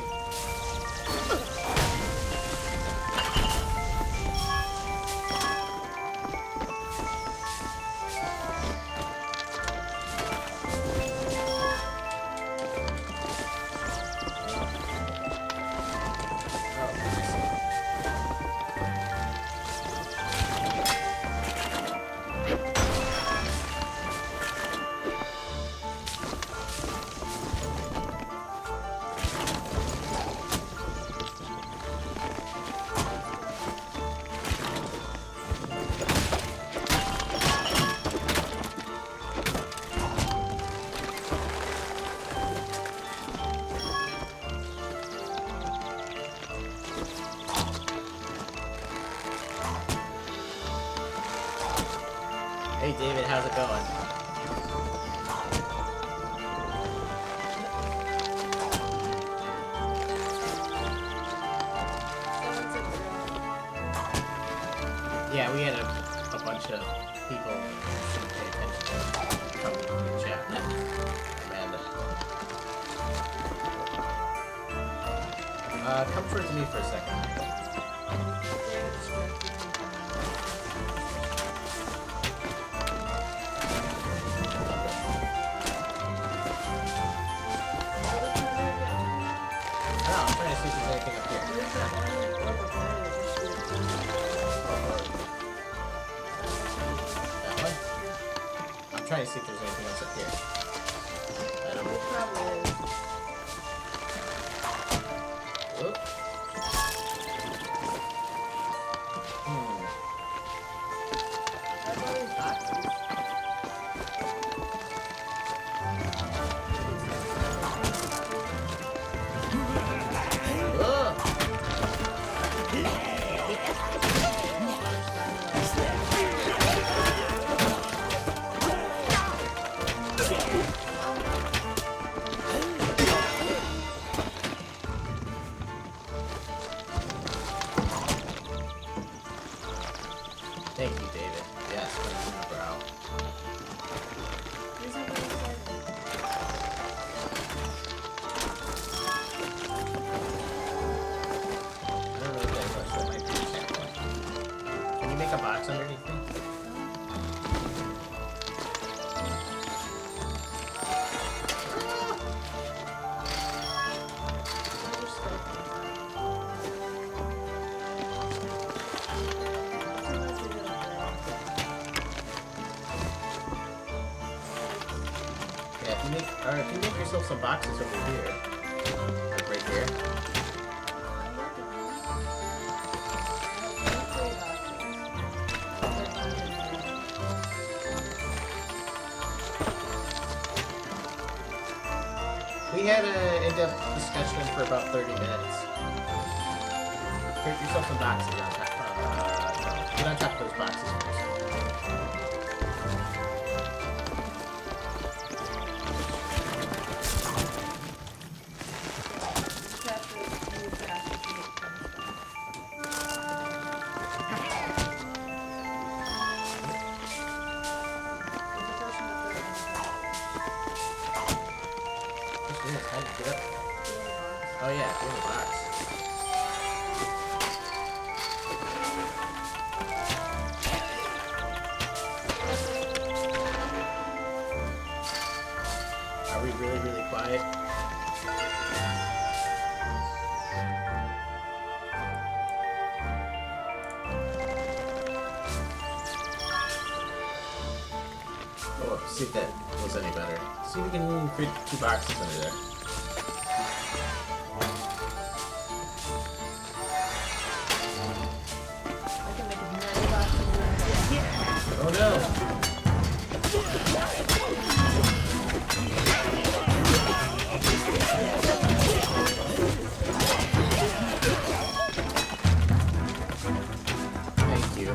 Hey David, how's it going? Yeah, we had a bunch of people who shouldn't pay attention to come in the chat. Amanda. Come towards me for a second. I'm trying to see if there's anything up here. That one? I'm trying to see if there's anything else up here. I don't know. Whoop. Thank you, David. Yes, thank you, bro. I don't know what that was. That might be a checkpoint. Can you make a box underneath me? Yeah, if you make yourself some boxes over here, like right here. had an in-depth discussion for about 30 minutes. Create yourself some boxes on top. Get on top of those boxes first. Just have to move fast if you get finished. There's a portion up there. Just do this. How do you get up? Oh yeah, do the box. Are we really, really quiet? Oh, see if that was any better. See if we can create 2 boxes under there. I can make as many boxes as I Oh no! Thank you.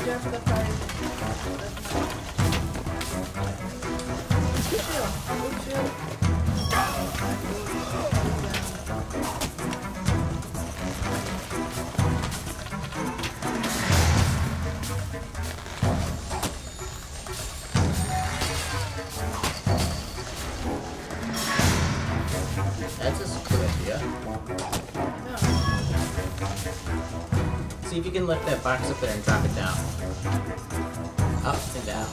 Watch out for the fire. That's a good idea. See if you can lift that box up there and drop it down. Up and down.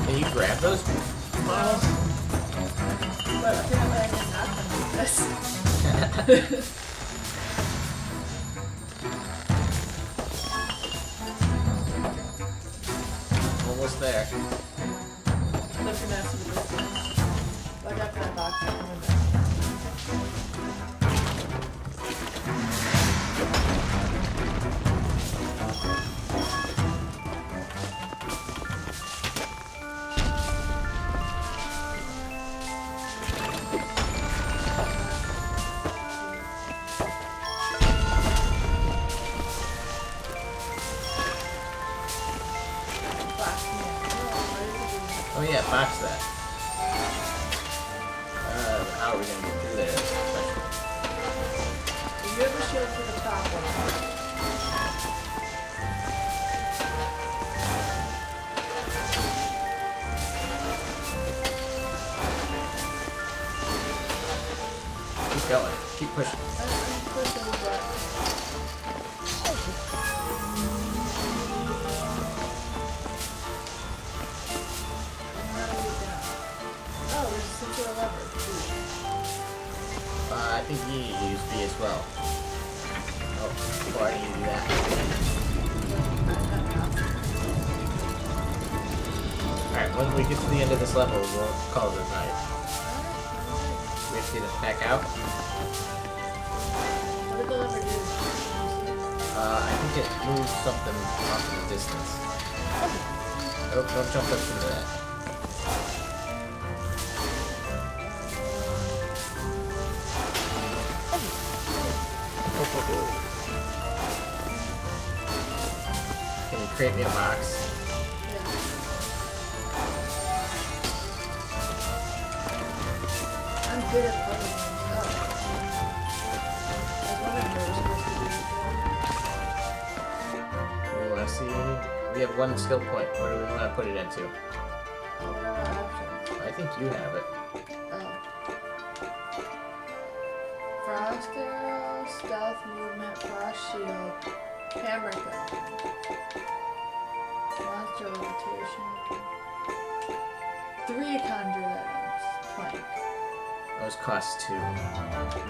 Can you grab those models? But apparently I can knock them with this. Almost there. Looking at some of this. Watch out for that box. I'm coming back. Oh yeah, box that. How are we gonna get through there? That's the question. You have a shield for the top one. Keep going. Keep pushing. I'm pushing, but oh, there's a circular lever. I think you need to use B as well. Oh, before I need to do that. Alright, when we get to the end of this level, we'll call it a night. We have to get it back out. What did the lever do? I think it moves something off in the distance. Oh, don't jump up into that. Can you create me a box? I'm good at puzzles. Oh. I wondered what we're supposed to do. Oh, I see. We have 1 skill point. What do we want to put it into? What are our options? I think you have it. Oh. Frost arrow, stealth movement, frost shield, hammer gun, monster levitation, 3 conjure items, plank. Those cost 2. We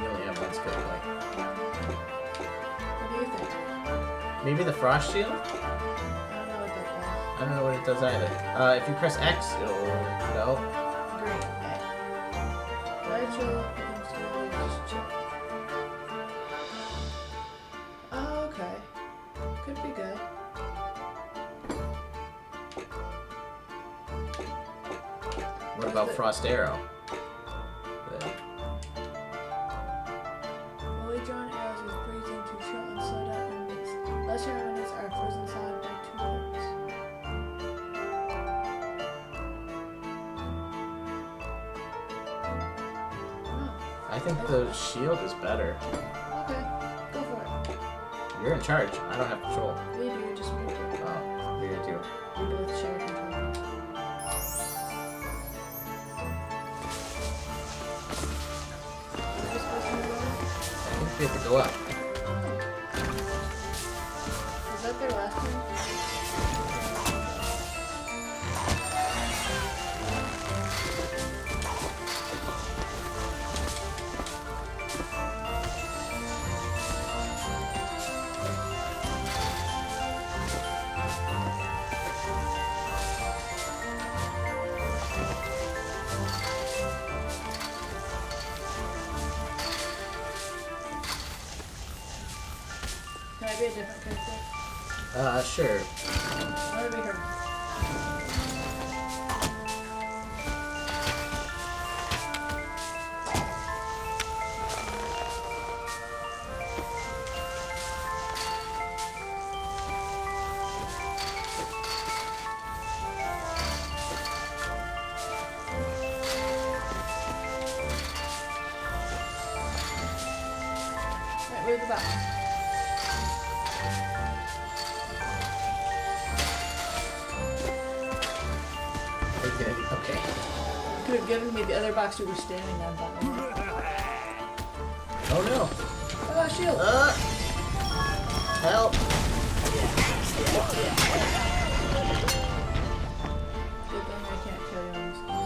only have 1 skill point. What do you think? Maybe the frost shield? I don't know what that does. I don't know what it does either. If you press X, it'll go. Green. Okay. chill. Just chill. Oh, okay. Could be good. What about Frost Arrow? Fully drawn arrows with breathing to chill and slow down enemies. Lesser enemies are frozen solid by 2 turns. Oh, I think the shield is better. okay. Go for it. You're in charge. I don't have control. We do, just move it. Oh, you do. We both share control. Are we supposed to move over? I think we have to go up. Was that their last one? Can I be a different character? Sure. I want to be her. Alright, move the box. Okay. Could have given me the other box you were standing on, but Oh no. oh, shield. Help. Good thing I can't kill you on this one.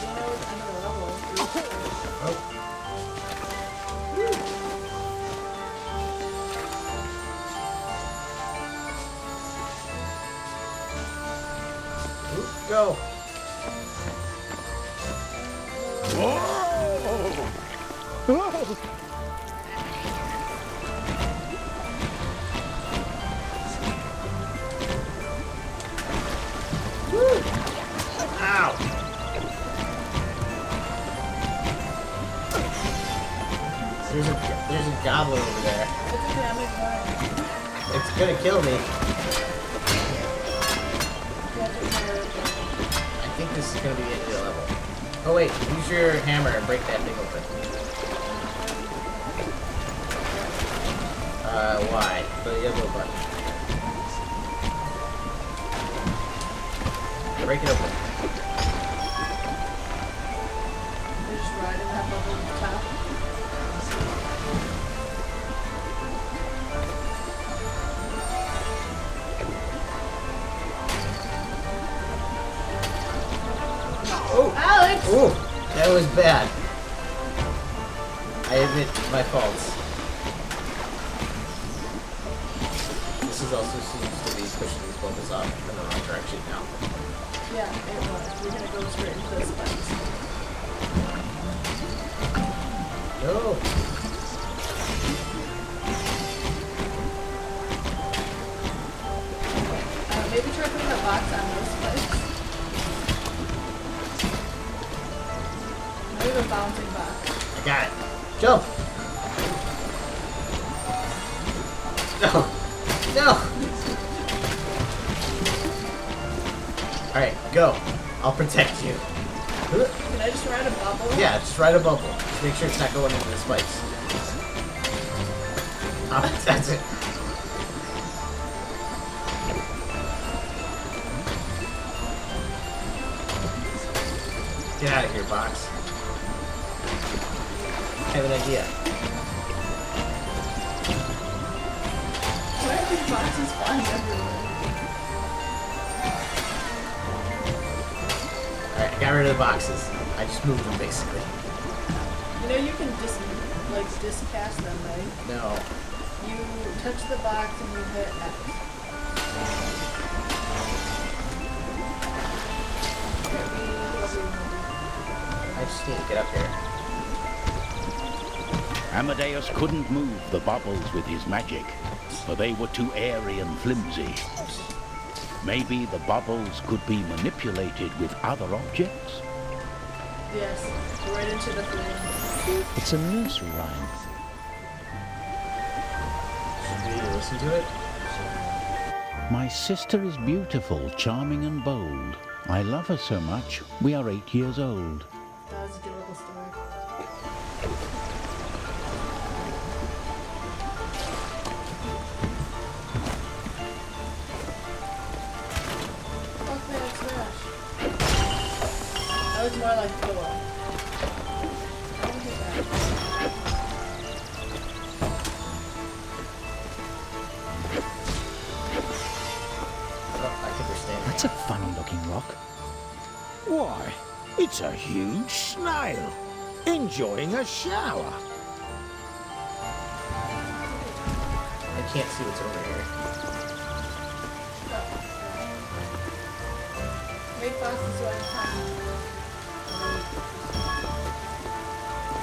You know it's under the level. Oh. Ooh, go. Woo. Ow. There's a goblin over there. It's okay, I'm ignoring. It's gonna kill me. Yeah, just fire it. I think this is gonna be the end of the level. Oh wait, use your hammer and break that thing open. Why? The yellow button. Break it open. You're just riding that bubble at the top. Oh! Alex! Ooh! That was bad. I admit my faults. This is also seems to be pushing these bubbles up in the wrong direction now. Yeah, it was. We're gonna go straight into those spikes. No! Maybe try putting a box on those spikes. Maybe a bouncing box. I got it. Jump! No! No! Alright, go. I'll protect you. Can I just ride a bubble? Yeah, just ride a bubble. Just make sure it's not going into the spikes. That's it. Get out of here, box. I have an idea. Why are these boxes flying everywhere? Alright, I got rid of the boxes. I just moved them basically. You know you can just like disc past them, right? No. You touch the box and you hit X. I just need to get up here. Amadeus couldn't move the bubbles with his magic, for they were too airy and flimsy. Maybe the bubbles could be manipulated with other objects? Yes, right into the flame. It's a nursery rhyme. Should we listen to it? My sister is beautiful, charming and bold. I love her so much, we are 8 years old. That was a adorable story. Fuck man, smash. That was more like pillow. I don't hit that. Oh, I think we're standing. That's a funny-looking rock. Why, it's a huge snail, enjoying a shower. I can't see what's over here. Make boxes so I can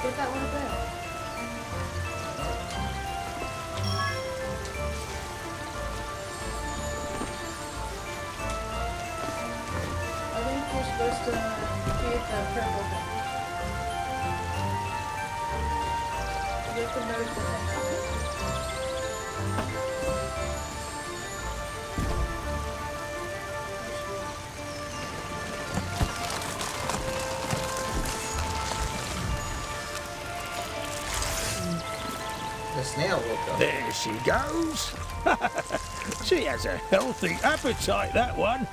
get that one there. I think you're supposed to create the purple thing. You have to merge the thing. The snail woke up. There she goes. She has a healthy appetite, that one.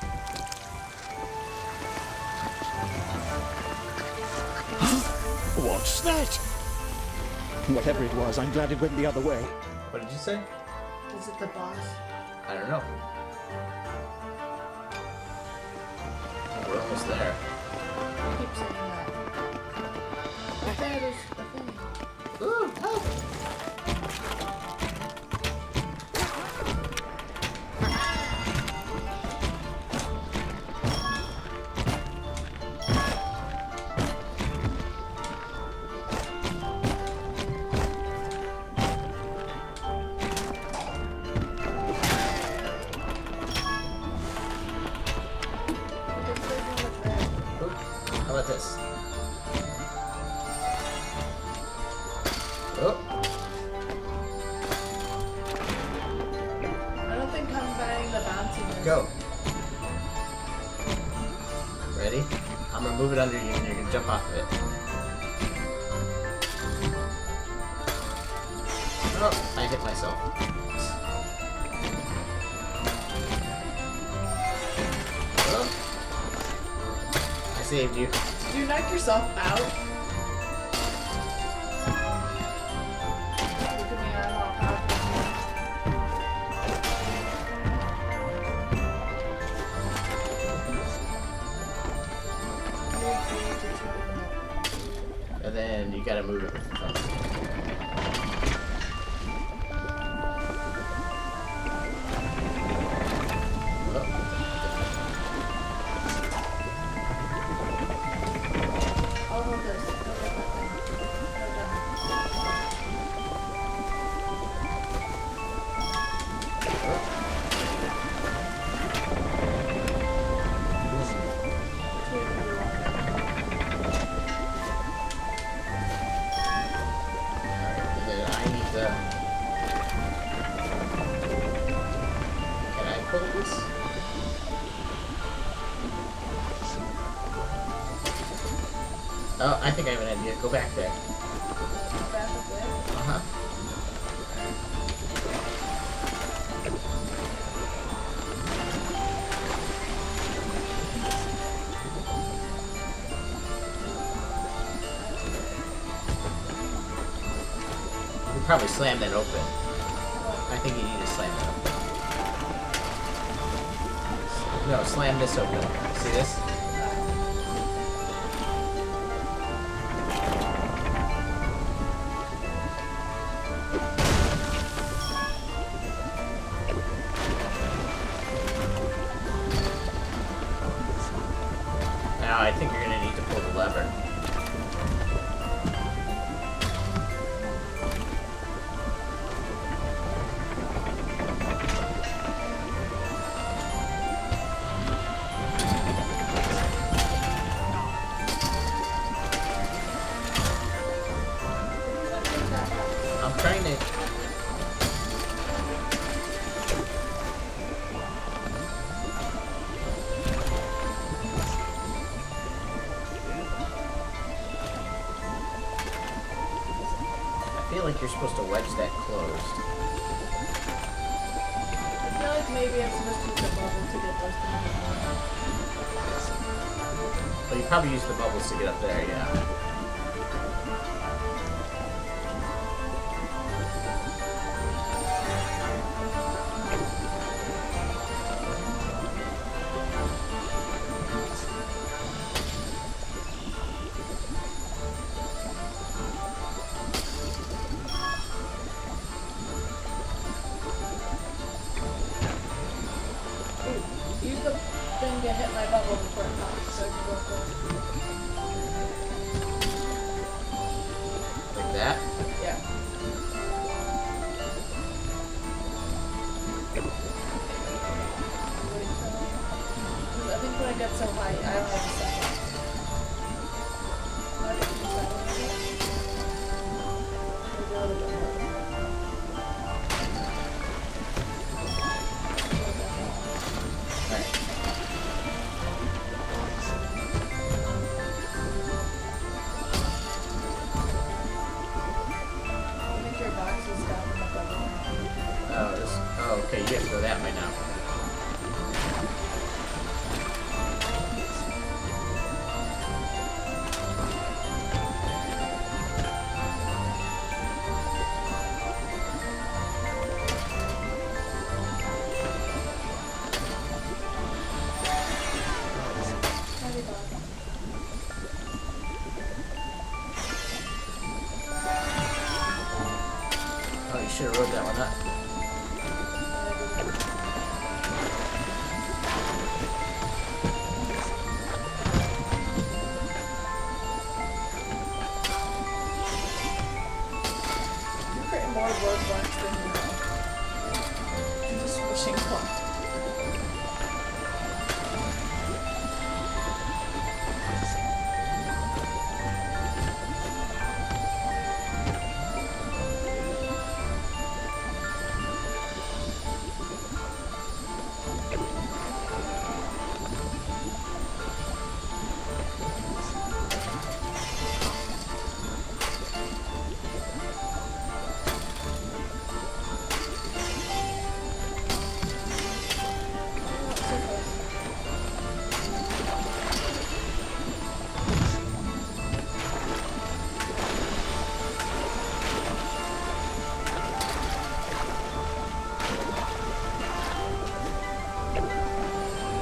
What's that? Whatever it was, I'm glad it went the other way. What did you say? Is it the boss? I don't know. We're almost there. I keep saying that. Right there, there's the thing. Ooh, help! Ooh, how about this? Oh, I don't think combining the bounciness. go. Ready? I'm gonna move it under you and you're gonna jump off of it. Oh, I hit myself. Oh. I saved you. Did you knock yourself out? Look at me, I'm all powerful. And then you gotta move it with the thumb. I'll hold this. Go get that thing. And then I need the... Can I pull this? Oh, I think I have an idea. Go back there. Back up there. Uh-huh. You can probably slam that open. I think you need to slam that open. No, slam this open. See this? I think you're gonna need to pull the lever. I'm trying to. I feel like you're supposed to wedge that closed. I feel like maybe I'm supposed to use the bubble to get those things. But you probably use the bubbles to get up there, yeah. Use the thing to hit my bubble before it pops, so I can go through. Like that. Yeah. Because I think when I get so high, I don't have a second. Not even a second. Maybe a little bit more. Alright. I think your box is down in the bubble. Oh, this. Oh, okay. You have to go that way now. Heavy box. Oh, you should have wrote that one up. You're creating more roadblocks than you know. You're just wishing for.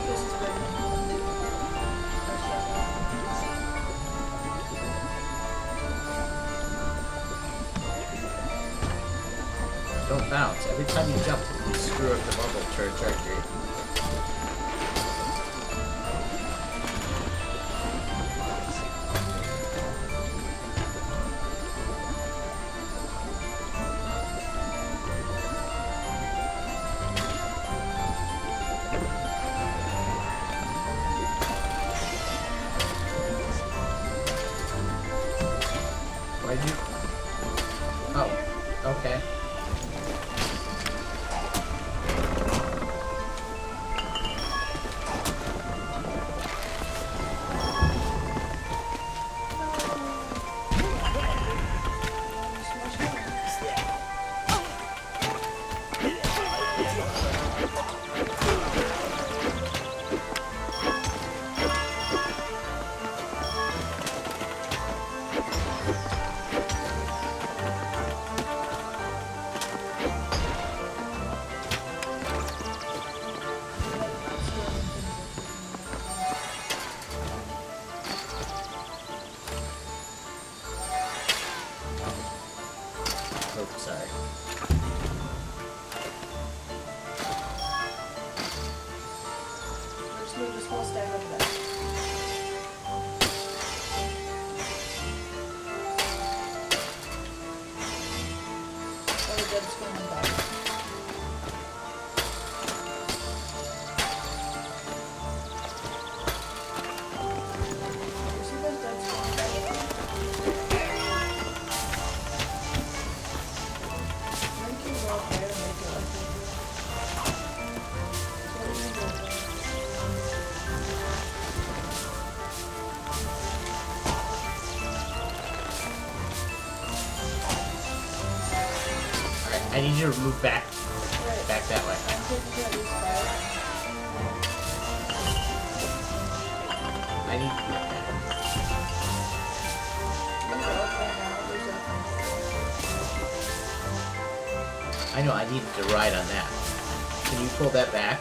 This is great. Don't bounce. Every time you jump, you screw up the bubble trajectory. Why'd you? Oh, okay. Oh, sorry. Just move this whole stack over there. need you to move back Right. that way. I'm taking care of these five. I need. There's an opening now. There's a... I know. I needed to ride on that. Can you pull that back?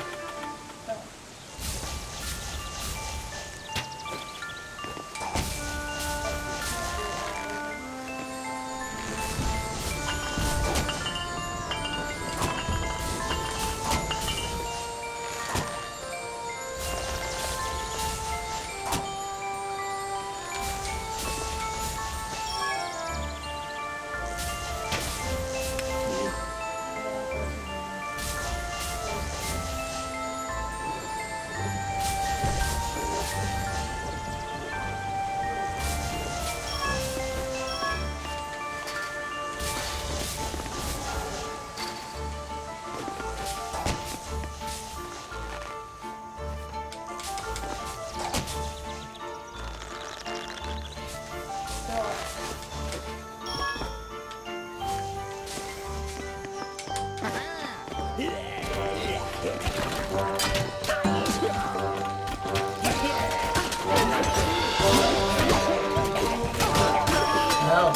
Oh. No.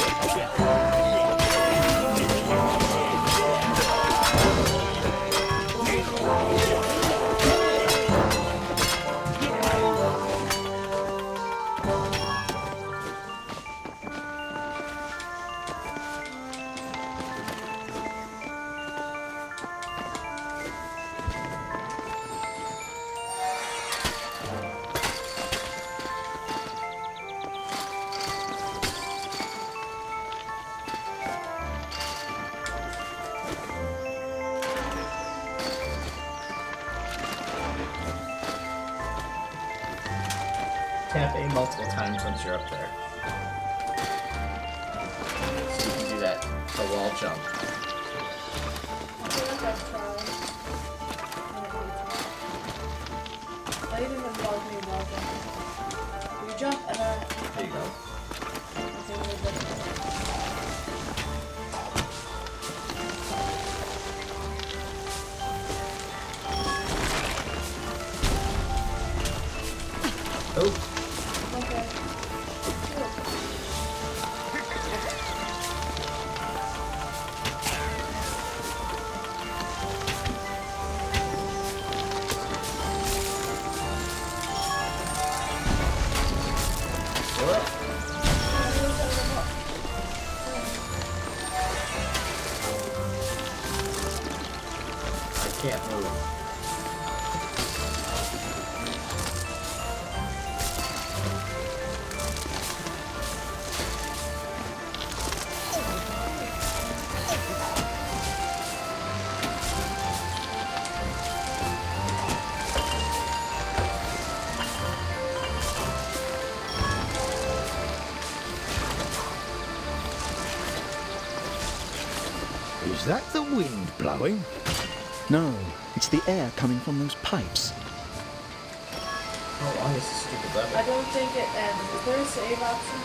Tap A multiple times once you're up there. So you can do that, the wall jump. I feel like I've tried. That even involves me walking. You jump and then... There you go. Okay, we're good. Oh, Okay. what? I can't move. Is that the wind blowing? No, it's the air coming from those pipes. How long is this stupid level? I don't think it ends. Is there a save option?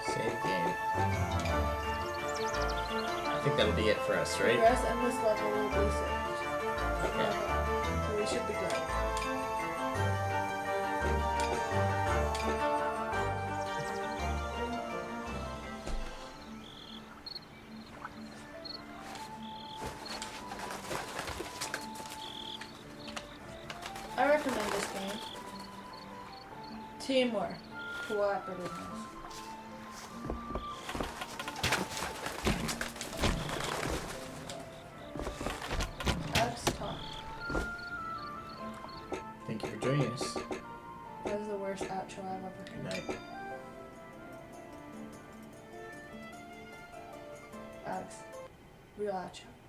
Save game. I think that'll be it for us, right? Press and this level will be saved. Okay. So we should be good. I recommend this game. Teamwork. Cooperativeness. That's tough. Thank you for joining us. That is the worst outro I've ever Good heard. night. Alex. Real outro.